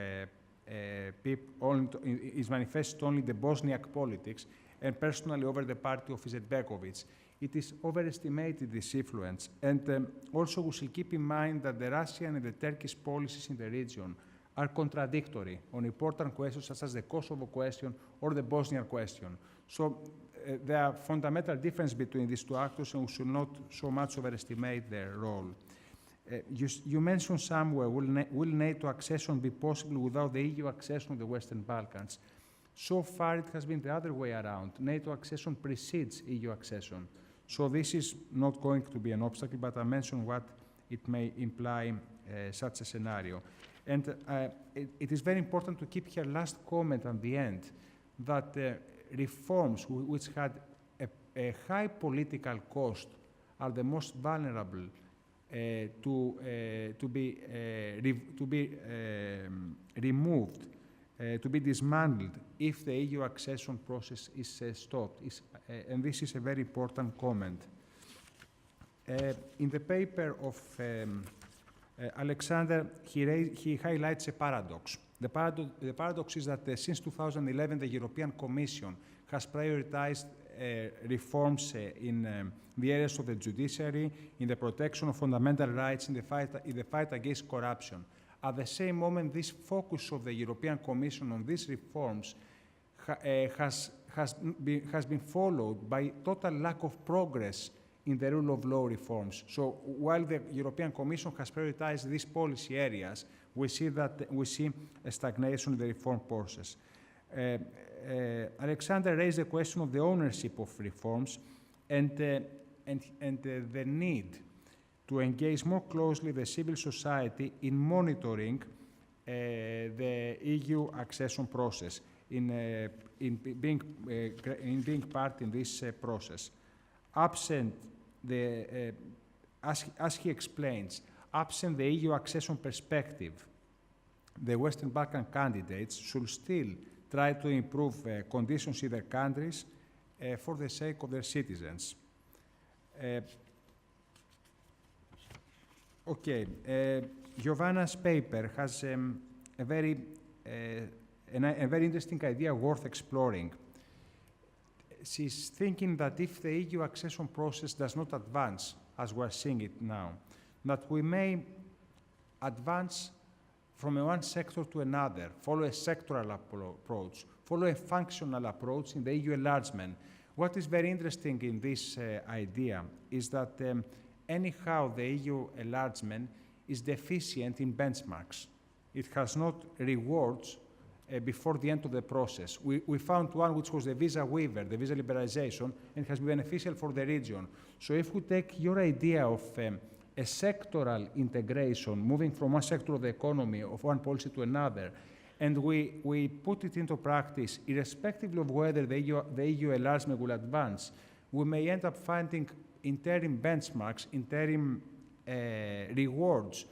is manifested only in the Bosniak politics and personally over the party of Izetbegovic. It is overestimated, this influence, and also we should keep in mind that the Russian and the Turkish policies in the region are contradictory on important questions such as the Kosovo question or the Bosnian question. So there are fundamental differences between these two actors, and we should not so much overestimate their role. You mentioned somewhere, will NATO accession be possible without the EU accession of the Western Balkans? So far, it has been the other way around. NATO accession precedes EU accession. So this is not going to be an obstacle, but I mentioned what it may imply such a scenario. And it is very important to keep here last comment at the end, that reforms which had a high political cost are the most vulnerable to be removed, to be dismantled if the EU accession process is stopped. And this is a very important comment. In the paper of Aleksandar, he highlights a paradox. The paradox is that since 2011, the European Commission has prioritized reforms in the areas of the judiciary, in the protection of fundamental rights, in the fight against corruption. At the same moment, this focus of the European Commission on these reforms has been followed by total lack of progress in the rule of law reforms. So while the European Commission has prioritized these policy areas, we see a stagnation in the reform process. Aleksandar raised the question of the ownership of reforms and the need to engage more closely the civil society in monitoring the EU accession process, in being part in this process. Absent the, as he explains, absent the EU accession perspective, the Western Balkan candidates should still try to improve conditions in their countries for the sake of their citizens. Jovana's paper has a very interesting idea worth exploring. She's thinking that if the EU accession process does not advance, as we're seeing it now, that we may advance from one sector to another, follow a sectoral approach, follow a functional approach in the EU enlargement. What is very interesting in this idea is that anyhow the EU enlargement is deficient in benchmarks. It has not rewards before the end of the process. We found one which was the visa waiver, the visa liberalization, and has been beneficial for the region. So if we take your idea of a sectoral integration, moving from one sector of the economy, of one policy to another, and we put it into practice, irrespective of whether the EU enlargement will advance, we may end up finding interim benchmarks, interim rewards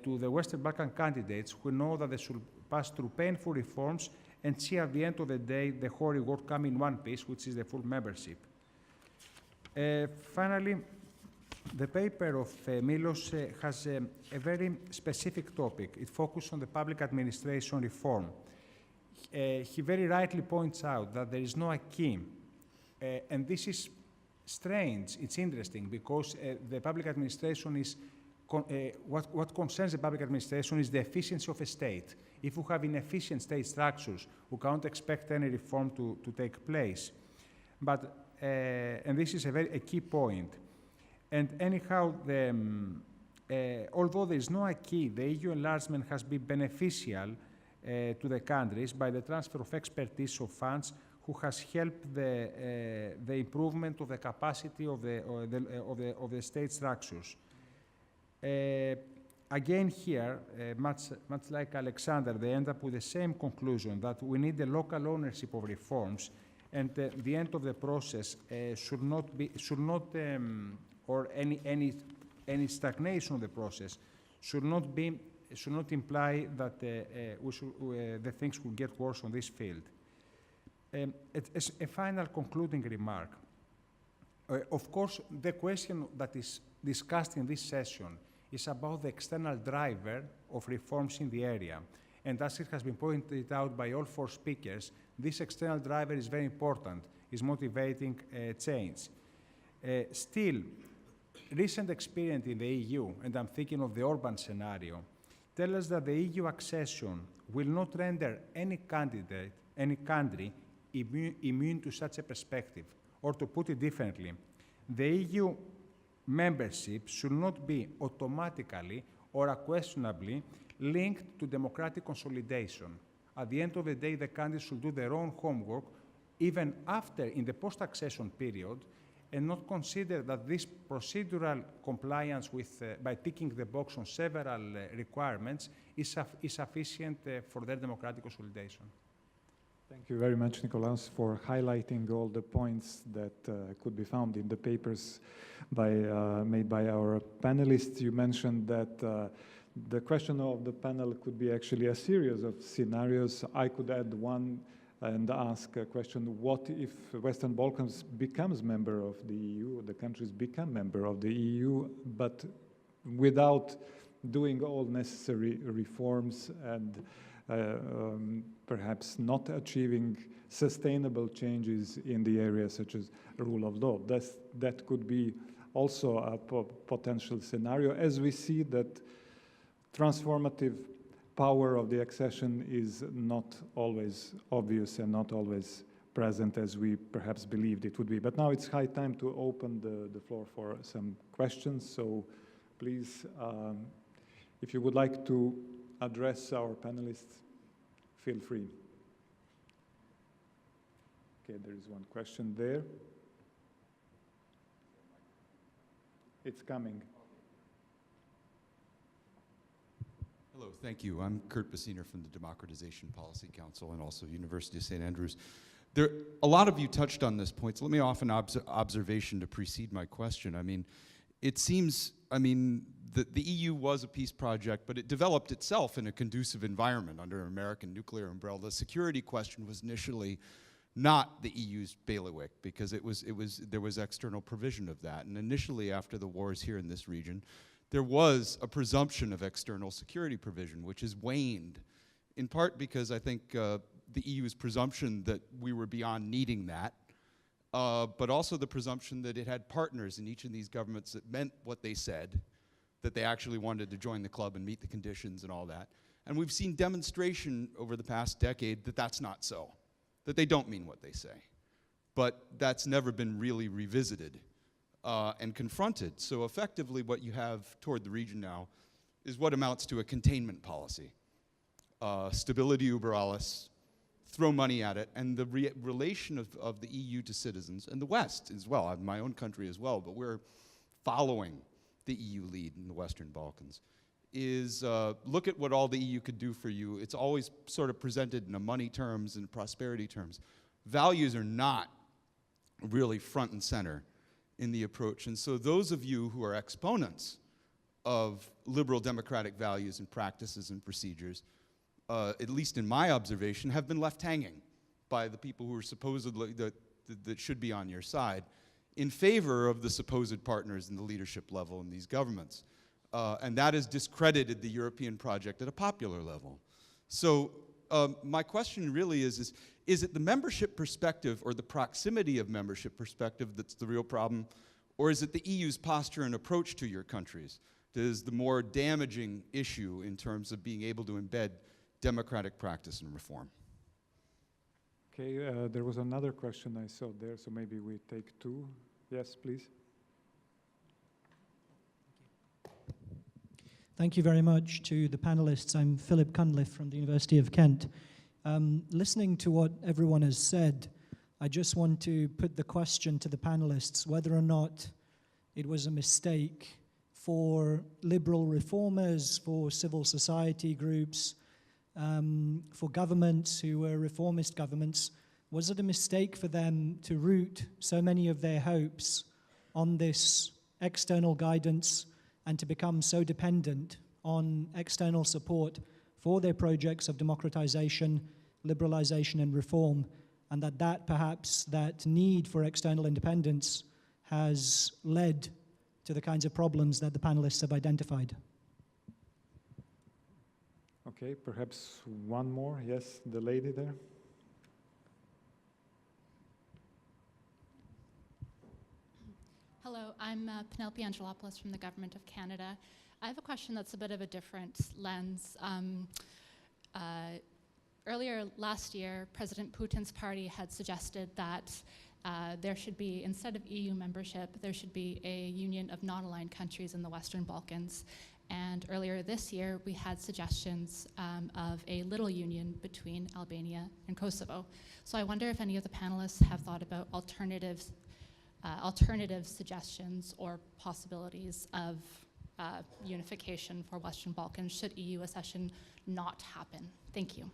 to the Western Balkan candidates who know that they should pass through painful reforms and see at the end of the day the whole reward come in one piece, which is the full membership. Finally, the paper of Milos has a very specific topic. It focuses on the public administration reform. He very rightly points out that there is no acquis, and this is strange. It's interesting because the public administration is what concerns the public administration is the efficiency of a state. If we have inefficient state structures, we can't expect any reform to take place. But and this is a key point. And anyhow, although there is no acquis, the EU enlargement has been beneficial to the countries by the transfer of expertise of funds who has helped the improvement of the capacity of the state structures. Again here, much like Aleksandar, they end up with the same conclusion that we need the local ownership of reforms, and the end of the process should not or any stagnation of the process should not imply that the things will get worse on this field. As a final concluding remark, of course, the question that is discussed in this session is about the external driver of reforms in the area. And as it has been pointed out by all four speakers, this external driver is very important, is motivating change. Still, recent experience in the EU, and I'm thinking of the Orban scenario, tell us that the EU accession will not render any candidate, any country, immune to such a perspective. Or to put it differently, the EU membership should not be automatically or unquestionably linked to democratic consolidation. At the end of the day, the countries should do their own homework, even after, in the post-accession period, and not consider that this procedural compliance with, by ticking the box on several requirements is sufficient for their democratic consolidation. Thank you very much, Nikolaos, for highlighting all the points that could be found in the papers made by our panelists. You mentioned that the question of the panel could be actually a series of scenarios. I could add one and ask a question: what if Western Balkans becomes member of the EU, the countries become member of the EU, but without doing all necessary reforms and perhaps not achieving sustainable changes in the areas such as rule of law? That could be also a potential scenario, as we see that transformative power of the accession is not always obvious and not always present as we perhaps believed it would be. But now it's high time to open the floor for some questions. So please, if you would like to address our panelists, feel free. Okay, there is one question there. It's coming. Hello, thank you. I'm Kurt Bassiner from the Democratization Policy Council and also University of St. Andrews. A lot of you touched on this point, so let me offer an observation to precede my question. I mean, it seems, the EU was a peace project, but it developed itself in a conducive environment under an American nuclear umbrella. The security question was initially not the EU's bailiwick, because there was external provision of that. And initially, after the wars here in this region, there was a presumption of external security provision, which has waned, in part because I think the EU's presumption that we were beyond needing that, but also the presumption that it had partners in each of these governments that meant what they said, that they actually wanted to join the club and meet the conditions and all that. And we've seen demonstration over the past decade that that's not so, that they don't mean what they say. But that's never been really revisited and confronted. So effectively what you have toward the region now is what amounts to a containment policy. Stability über alles, throw money at it, and the relation of the EU to citizens, and the West as well, my own country as well, but we're following the EU lead in the Western Balkans, is look at what all the EU could do for you. It's always sort of presented in a money terms and prosperity terms. Values are not really front and center in the approach. And so those of you who are exponents of liberal democratic values and practices and procedures, at least in my observation, have been left hanging by the people who are supposedly, that should be on your side, in favor of the supposed partners in the leadership level in these governments. And that has discredited the European project at a popular level. So my question really is it the membership perspective or the proximity of membership perspective that's the real problem? Or is it the EU's posture and approach to your countries that is the more damaging issue in terms of being able to embed democratic practice and reform? Okay, there was another question I saw there, so maybe we take two. Yes, please. Thank you very much to the panelists. I'm Philip Cunliffe from the University of Kent. Listening to what everyone has said, I just want to put the question to the panelists whether or not it was a mistake for liberal reformers, for civil society groups, for governments who were reformist governments. Was it a mistake for them to root so many of their hopes on this external guidance and to become so dependent on external support for their projects of democratization, liberalization, and reform, and that perhaps that need for external independence has led to the kinds of problems that the panelists have identified? Okay, perhaps one more. Yes, the lady there. Hello, I'm Penelope Angelopoulos from the Government of Canada. I have a question that's a bit of a different lens. Earlier last year, President Putin's party had suggested that there should be, instead of EU membership, there should be a union of non-aligned countries in the Western Balkans. And earlier this year, we had suggestions of a little union between Albania and Kosovo. So I wonder if any of the panelists have thought about alternative suggestions or possibilities of unification for Western Balkans should EU accession not happen. Thank you.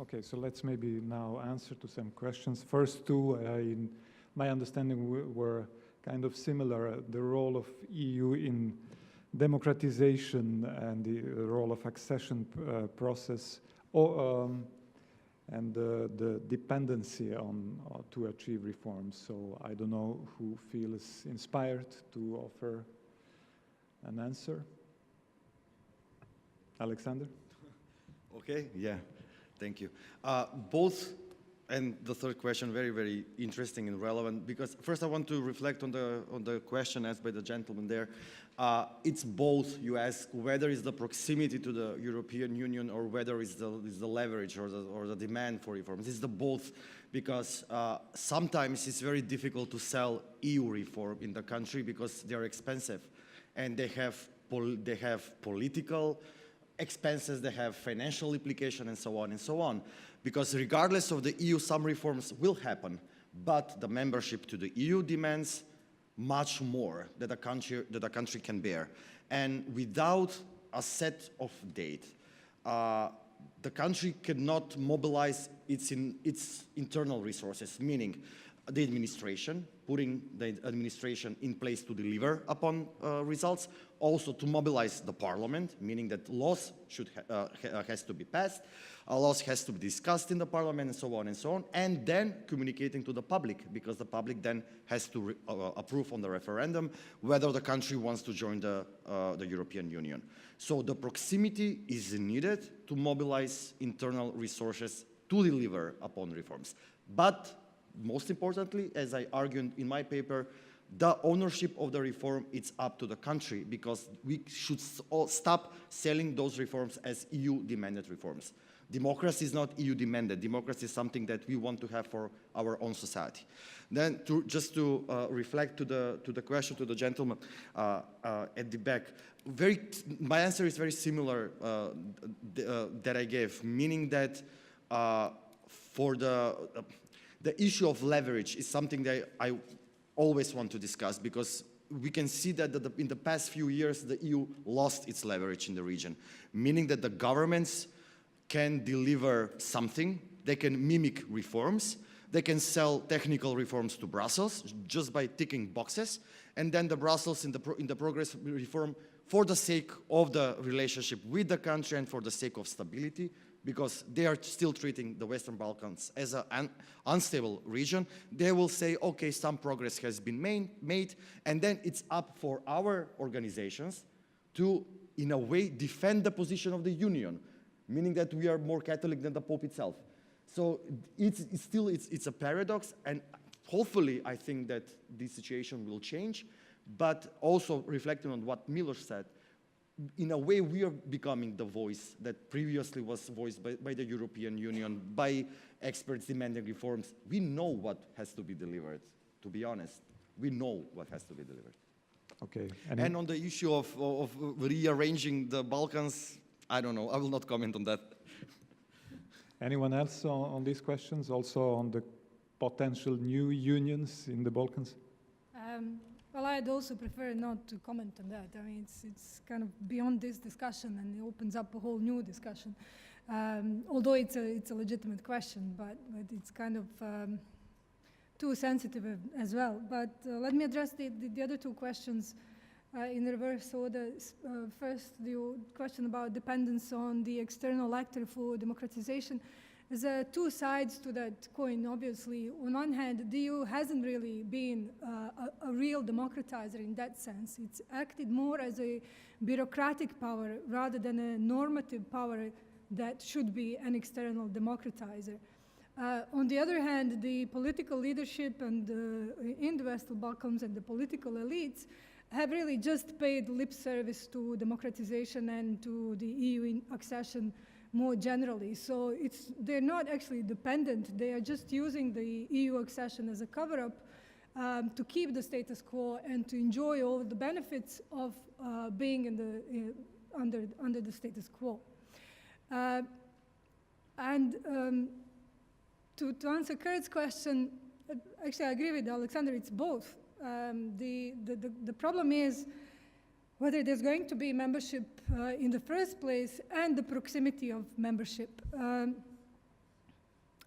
Okay, so let's maybe now answer to some questions. First two, in my understanding, were kind of similar. The role of EU in democratization and the role of accession process, and the dependency on to achieve reforms. So I don't know who feels inspired to offer an answer. Aleksandar? Okay, yeah, thank you. Both, and the third question, very, very interesting and relevant, because first I want to reflect on the question asked by the gentleman there. It's both. You ask whether it's the proximity to the European Union or whether it's the leverage or the demand for reforms. It's the both, because sometimes it's very difficult to sell EU reform in the country because they're expensive, and they have political expenses, they have financial implication, and so on and so on. Because regardless of the EU, some reforms will happen, but the membership to the EU demands much more that a country can bear. And without a set of date, the country cannot mobilize its internal resources, meaning the administration, putting the administration in place to deliver upon results, also to mobilize the parliament, meaning that laws has to be passed, laws has to be discussed in the parliament, and so on, and then communicating to the public, because the public then has to approve on the referendum whether the country wants to join the European Union. So the proximity is needed to mobilize internal resources to deliver upon reforms. But most importantly, as I argued in my paper, the ownership of the reform is up to the country, because we should stop selling those reforms as EU-demanded reforms. Democracy is not EU-demanded. Democracy is something that we want to have for our own society. Then, just to reflect to the question to the gentleman at the back, my answer is very similar that I gave, meaning that for the issue of leverage is something that I always want to discuss, because we can see that in the past few years, the EU lost its leverage in the region, meaning that the governments can deliver something, they can mimic reforms, they can sell technical reforms to Brussels just by ticking boxes, and then the Brussels in the progress reform for the sake of the relationship with the country and for the sake of stability, because they are still treating the Western Balkans as an unstable region. They will say, okay, some progress has been made, and then it's up for our organizations to, in a way, defend the position of the Union, meaning that we are more Catholic than the Pope itself. So it's still a paradox, and hopefully I think that this situation will change, but also reflecting on what Miloš said, in a way we are becoming the voice that previously was voiced by the European Union, by experts demanding reforms. We know what has to be delivered, to be honest. We know what has to be delivered. Okay. And on the issue of rearranging the Balkans, I don't know, I will not comment on that. Anyone else on these questions, also on the potential new unions in the Balkans? Well, I'd also prefer not to comment on that. I mean, it's kind of beyond this discussion, and it opens up a whole new discussion. Although it's a legitimate question, but it's kind of too sensitive as well. But let me address the other two questions in reverse order. First, the question about dependence on the external actor for democratization. There's two sides to that coin, obviously. On one hand, the EU hasn't really been a real democratizer in that sense. It's acted more as a bureaucratic power rather than a normative power that should be an external democratizer. On the other hand, the political leadership and in the Western Balkans and the political elites have really just paid lip service to democratization and to the EU accession more generally. So they're not actually dependent. They are just using the EU accession as a cover-up to keep the status quo and to enjoy all the benefits of being under the status quo. To answer Kurt's question, actually I agree with Aleksandar, it's both. The problem is whether there's going to be membership in the first place and the proximity of membership.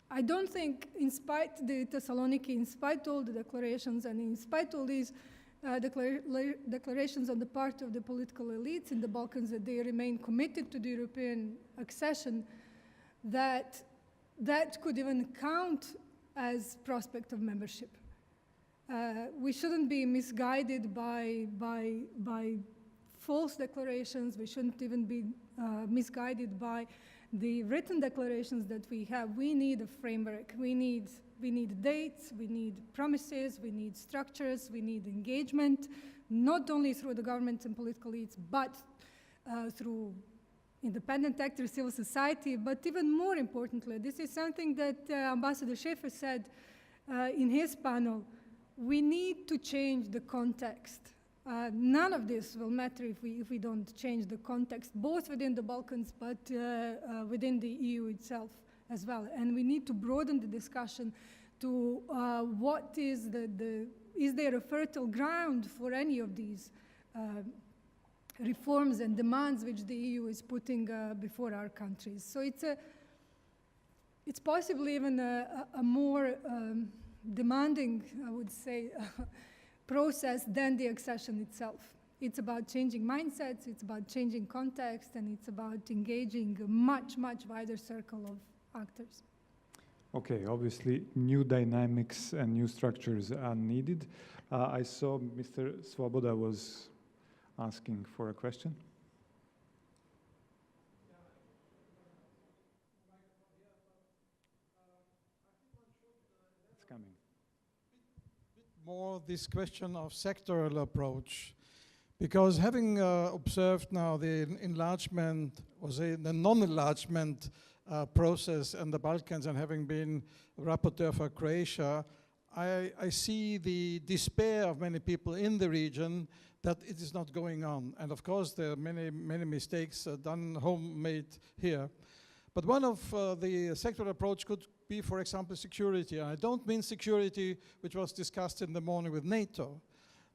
I don't think, in spite the Thessaloniki, in spite all the declarations and in spite all these declarations on the part of the political elites in the Balkans that they remain committed to the European accession, that could even count as prospect of membership. We shouldn't be misguided by false declarations. We shouldn't even be misguided by the written declarations that we have. We need a framework. We need dates, we need promises, we need structures, we need engagement, not only through the government and political elites, but through independent actors, civil society, but even more importantly, this is something that Ambassador Schaefer said in his panel, we need to change the context. None of this will matter if we don't change the context, both within the Balkans, but within the EU itself as well. And we need to broaden the discussion to what is is there a fertile ground for any of these reforms and demands which the EU is putting before our countries. So it's possibly even a more demanding, I would say, process than the accession itself. It's about changing mindsets, it's about changing context, and it's about engaging a much, much wider circle of actors. Okay, obviously new dynamics and new structures are needed. I saw Mr. Svoboda was asking for a question. It's coming. More this question of sectoral approach, because having observed now the enlargement, or say the non-enlargement process in the Balkans, and having been rapporteur for Croatia, I see the despair of many people in the region that it is not going on. And of course there are many mistakes done homemade here. But one of the sectoral approach could be, for example, security. I don't mean security which was discussed in the morning with NATO,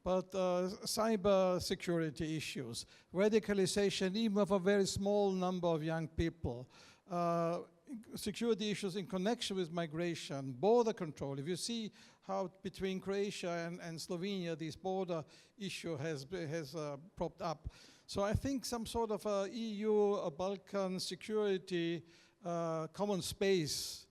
but cyber security issues, radicalization even of a very small number of young people, security issues in connection with migration, border control. If you see how between Croatia and Slovenia this border issue has propped up. So I think some sort of a EU, Balkan security, common space,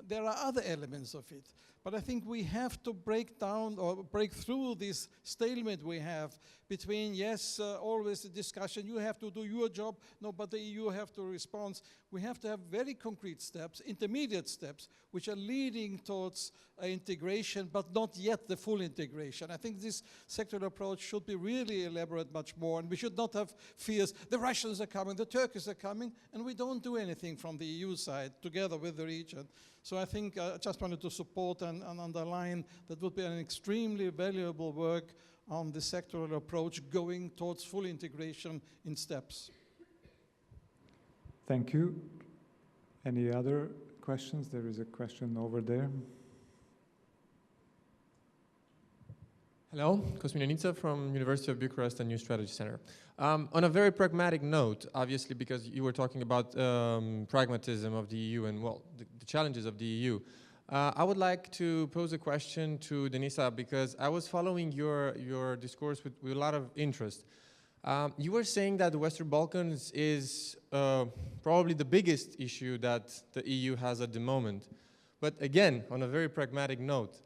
there are other elements of it. But I think we have to break down or break through this stalemate we have between, yes, always the discussion, you have to do your job, no, but the EU have to respond. We have to have very concrete steps, intermediate steps, which are leading towards integration, but not yet the full integration. I think this sectoral approach should be really elaborate much more, and we should not have fears. The Russians are coming, the Turks are coming, and we don't do anything from the EU side together with the region. So I think I just wanted to support and underline that would be an extremely valuable work on the sectoral approach going towards full integration in steps. Thank you. Any other questions? There is a question over there. Hello, Cosmin Denisa from University of Bucharest and New Strategy Center. On a very pragmatic note, obviously, because you were talking about pragmatism of the EU and, well, the challenges of the EU, I would like to pose a question to Denisa, because I was following your discourse with a lot of interest. You were saying that the Western Balkans is probably the biggest issue that the EU has at the moment. But again, on a very pragmatic note,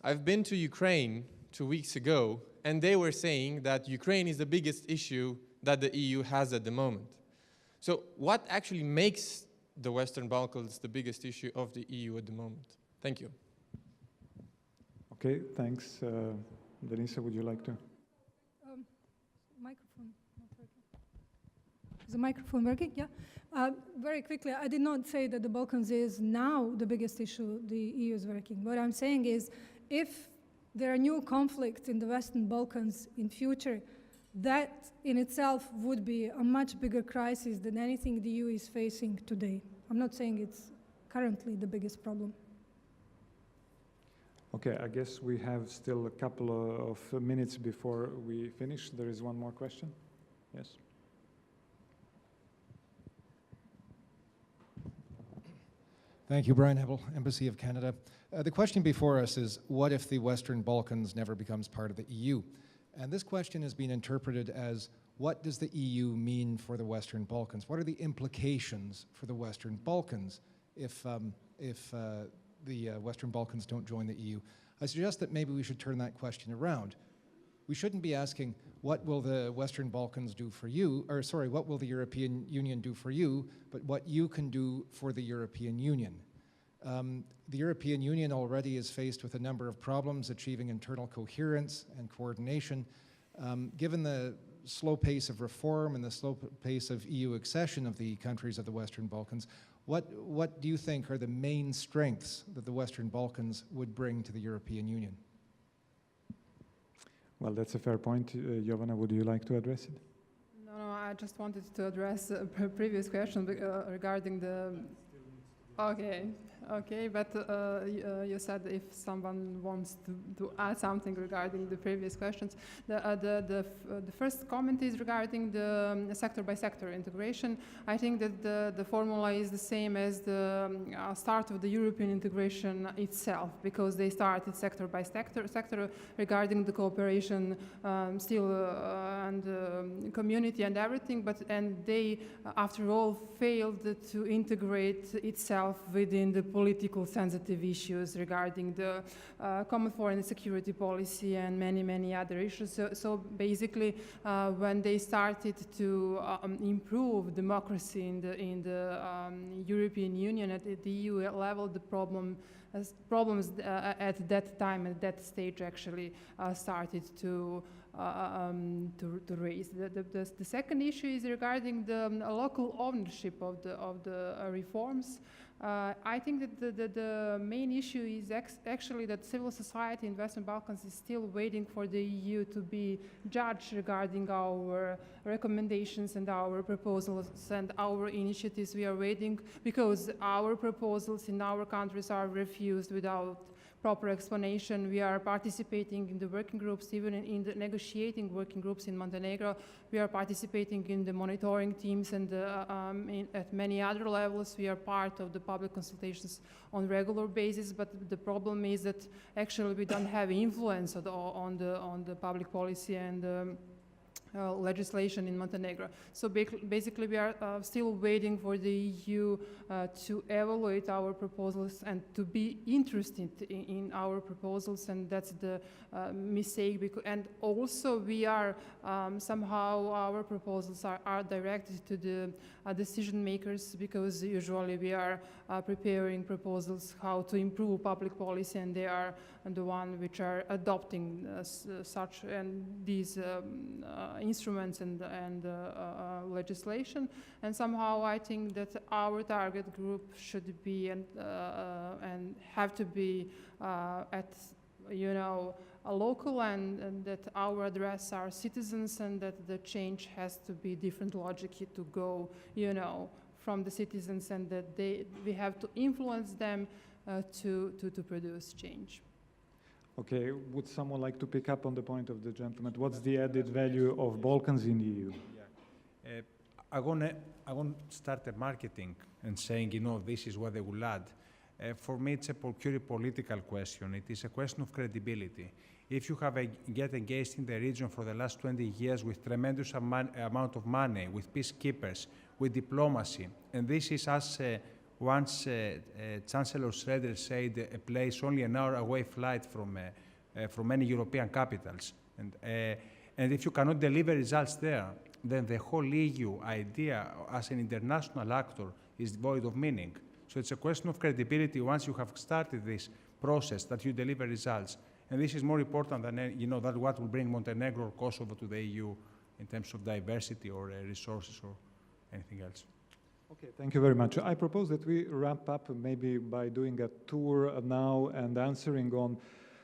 I've been to Ukraine 2 weeks ago, and they were saying that Ukraine is the biggest issue that the EU has at the moment. So what actually makes the Western Balkans the biggest issue of the EU at the moment? Thank you. Okay, thanks. Denisa, would you like to? Microphone not working. Is the microphone working? Yeah. Very quickly, I did not say that the Balkans is now the biggest issue the EU is working. What I'm saying is, if there are new conflicts in the Western Balkans in future, that in itself would be a much bigger crisis than anything the EU is facing today. I'm not saying it's currently the biggest problem. Okay, I guess we have still a couple of minutes before we finish. There is one more question. Yes. Thank you, Brian Hebel, Embassy of Canada. The question before us is, what if the Western Balkans never becomes part of the EU? And this question has been interpreted as, what does the EU mean for the Western Balkans? What are the implications for the Western Balkans if the Western Balkans don't join the EU? I suggest that maybe we should turn that question around. We shouldn't be asking, what will the Western Balkans do for you, or sorry, what will the European Union do for you, but what you can do for the European Union. The European Union already is faced with a number of problems achieving internal coherence and coordination. Given the slow pace of reform and the slow pace of EU accession of the countries of the Western Balkans, what do you think are the main strengths that the Western Balkans would bring to the European Union? Well, that's a fair point. Jovana, would you like to address it? No, I just wanted to address a previous question regarding the... Okay, but you said if someone wants to add something regarding the previous questions. The first comment is regarding the sector-by-sector integration. I think that the formula is the same as the start of the European integration itself, because they started sector regarding the cooperation still and community and everything, and they, after all, failed to integrate itself within the political sensitive issues regarding the common foreign and security policy and many other issues. So basically, when they started to improve democracy in the European Union at the EU level, the problems at that time, at that stage, actually started to raise. The second issue is regarding the local ownership of the reforms. I think that the main issue is actually that civil society in Western Balkans is still waiting for the EU to be judged regarding our recommendations and our proposals and our initiatives. We are waiting because our proposals in our countries are refused without proper explanation. We are participating in the working groups, even in the negotiating working groups in Montenegro. We are participating in the monitoring teams and at many other levels. We are part of the public consultations on regular basis, but the problem is that actually we don't have influence on the public policy and legislation in Montenegro. So basically we are still waiting for the EU to evaluate our proposals and to be interested in our proposals, and that's the mistake. And also we are somehow our proposals are directed to the decision makers, because usually we are preparing proposals how to improve public policy, and they are the one which are adopting such and these instruments and legislation. And somehow I think that our target group should be and have to be at a local, and that our address are citizens, and that the change has to be different logic to go from the citizens, and that we have to influence them to produce change. Okay, would someone like to pick up on the point of the gentleman? What's the added value of Balkans in the EU? Yeah. I want to start a marketing and saying, this is what they will add. For me, it's a purely political question. It is a question of credibility. If you have get engaged in the region for the last 20 years with tremendous amount of money, with peacekeepers, with diplomacy, and this is, as once Chancellor Schröder said, a place only an hour away flight from many European capitals. And if you cannot deliver results there, then the whole EU idea as an international actor is void of meaning. So it's a question of credibility once you have started this process, that you deliver results. And this is more important than that what will bring Montenegro or Kosovo to the EU in terms of diversity or resources or anything else. Okay, thank you very much. I propose that we wrap up maybe by doing a tour now and answering on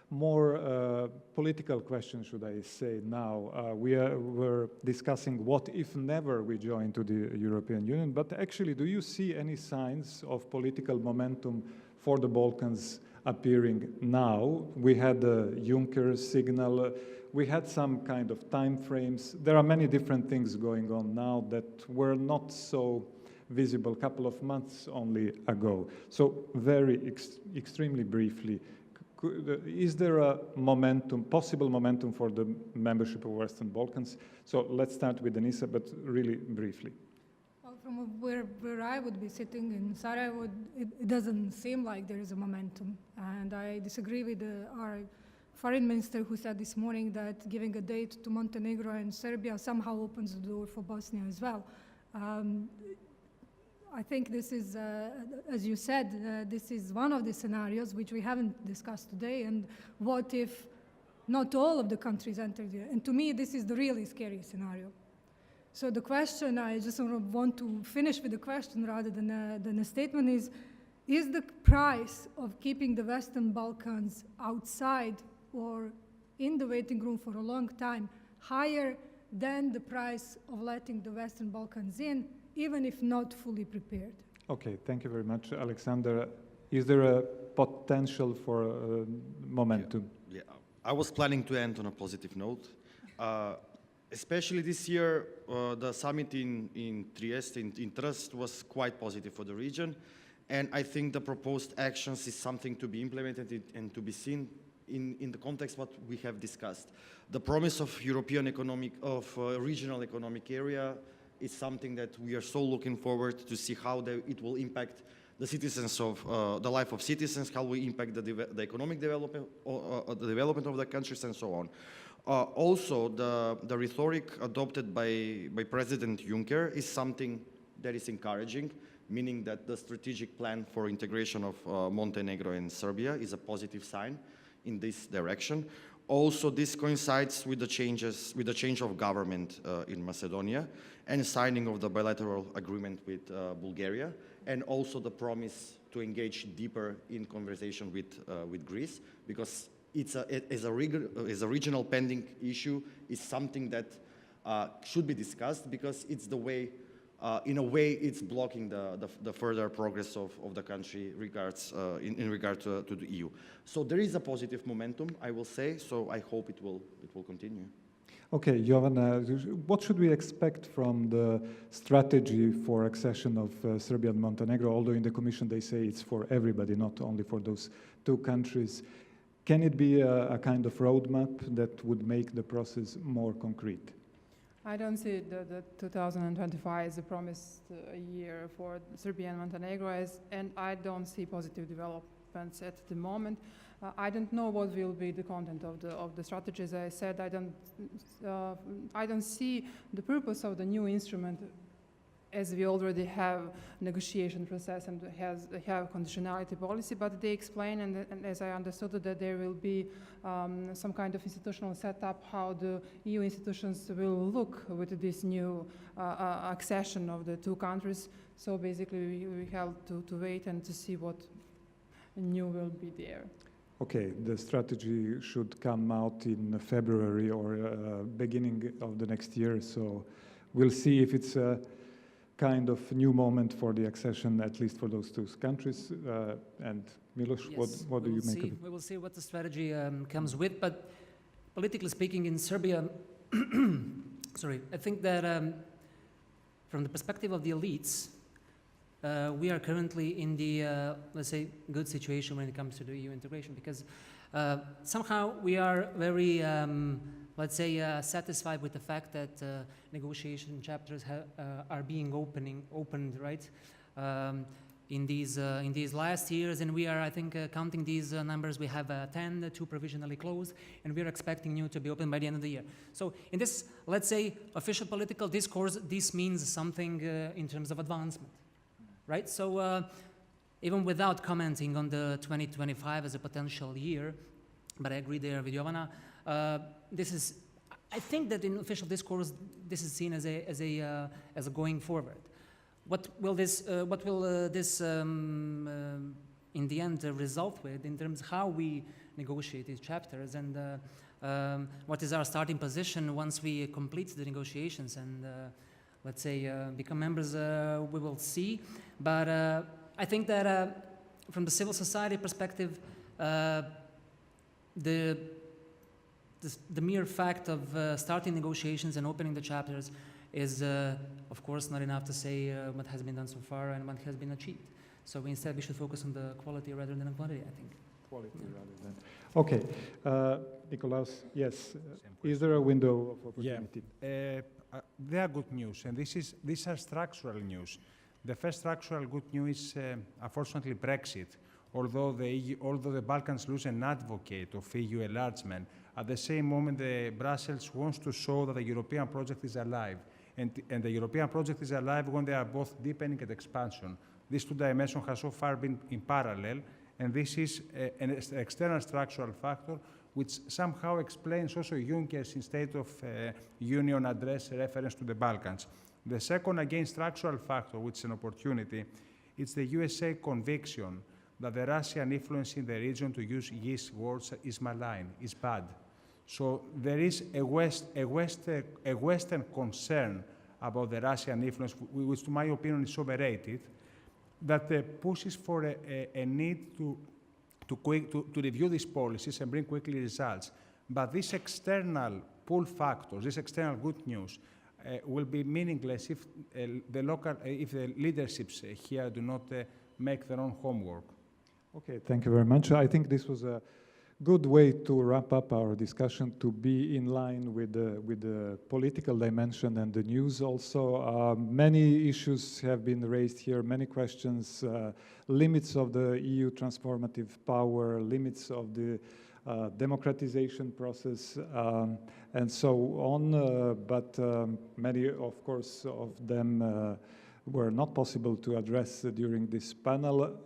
more political questions, should I say now. We're discussing what if never we join to the European Union, but actually, do you see any signs of political momentum for the Balkans appearing now? We had the Juncker signal, we had some kind of time frames. There are many different things going on now that were not so visible a couple of months only ago. So extremely briefly, is there a momentum, possible momentum for the membership of Western Balkans? So let's start with Denisa, but really briefly. Well, from where I would be sitting in Sarajevo, it doesn't seem like there is a momentum. And I disagree with our foreign minister who said this morning that giving a date to Montenegro and Serbia somehow opens the door for Bosnia as well. I think this is, as you said, this is one of the scenarios which we haven't discussed today. And what if not all of the countries enter there? And to me, this is the really scary scenario. So the question, I just want to finish with the question rather than a statement, is the price of keeping the Western Balkans outside or in the waiting room for a long time higher than the price of letting the Western Balkans in, even if not fully prepared? Okay, thank you very much, Aleksandar. Is there a potential for momentum? Yeah, I was planning to end on a positive note. Especially this year, the summit in Trieste, in Trst, was quite positive for the region. And I think the proposed actions is something to be implemented and to be seen in the context what we have discussed. The promise of regional economic area is something that we are so looking forward to see how it will impact the citizens of the life of citizens, how will impact the economic development, the development of the countries, and so on. Also, the rhetoric adopted by President Juncker is something that is encouraging, meaning that the strategic plan for integration of Montenegro and Serbia is a positive sign in this direction. Also, this coincides with the change of government in Macedonia and signing of the bilateral agreement with Bulgaria, and also the promise to engage deeper in conversation with Greece, because it's a regional pending issue, is something that should be discussed, because it's the way, in a way, it's blocking the further progress of the country in regard to the EU. So there is a positive momentum, I will say. So I hope it will continue. Okay, Jovana, what should we expect from the strategy for accession of Serbia and Montenegro? Although in the Commission they say it's for everybody, not only for those two countries. Can it be a kind of roadmap that would make the process more concrete? I don't see the 2025 as a promised year for Serbia and Montenegro, and I don't see positive developments at the moment. I don't know what will be the content of the strategy. As I said, I don't see the purpose of the new instrument, as we already have negotiation process and have conditionality policy, but they explain, and as I understood it, that there will be some kind of institutional setup, how the EU institutions will look with this new accession of the two countries. So basically we have to wait and to see what new will be there. Okay, the strategy should come out in February or beginning of the next year, so we'll see if it's a kind of new moment for the accession, at least for those two countries. And Miloš, Yes, what do you make of it? We will see what the strategy comes with, but politically speaking in Serbia, sorry, I think that from the perspective of the elites, we are currently in the, let's say, good situation when it comes to the EU integration, because somehow we are very, let's say, satisfied with the fact that negotiation chapters are being opened, right, in these last years, and we are, I think, counting these numbers. We have 10, 2 provisionally closed, and we are expecting new to be open by the end of the year. So in this, let's say, official political discourse, this means something in terms of advancement, right? So even without commenting on the 2025 as a potential year, but I agree there with Jovana, this is, I think that in official discourse, this is seen as a going forward. What will this in the end result with in terms of how we negotiate these chapters, and what is our starting position once we complete the negotiations and let's say become members, we will see. But I think that from the civil society perspective, the mere fact of starting negotiations and opening the chapters is, of course, not enough to say what has been done so far and what has been achieved. So instead, we should focus on the quality rather than the quantity, I think. Quality rather than... Okay. Nikolaos, yes. Is there a window of opportunity? Yeah. They are good news, and these are structural news. The first structural good news is, unfortunately, Brexit. Although the Balkans lose an advocate of EU enlargement, at the same moment, Brussels wants to show that the European project is alive. And the European project is alive when they are both deepening and expansion. These two dimensions have so far been in parallel, and this is an external structural factor which somehow explains also Juncker's State of Union address reference to the Balkans. The second, again, structural factor, which is an opportunity, it's the USA conviction that the Russian influence in the region, to use his words, is malign, is bad. So there is a Western concern about the Russian influence, which to my opinion is overrated, that pushes for a need to review these policies and bring quickly results. But these external pull factors, this external good news, will be meaningless if the leaderships here do not make their own homework. Okay, thank you very much. I think this was a good way to wrap up our discussion, to be in line with the political dimension and the news also. Many issues have been raised here, many questions, limits of the EU transformative power, limits of the democratization process, and so on. But many, of course, of them were not possible to address during this panel.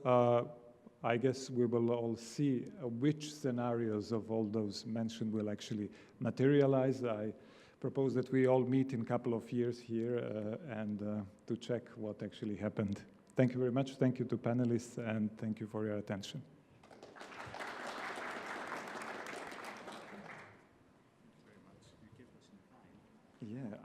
I guess we will all see which scenarios of all those mentioned will actually materialize. I propose that we all meet in a couple of years here and to check what actually happened. Thank you very much. Thank you to panelists, and thank you for your attention. Yeah.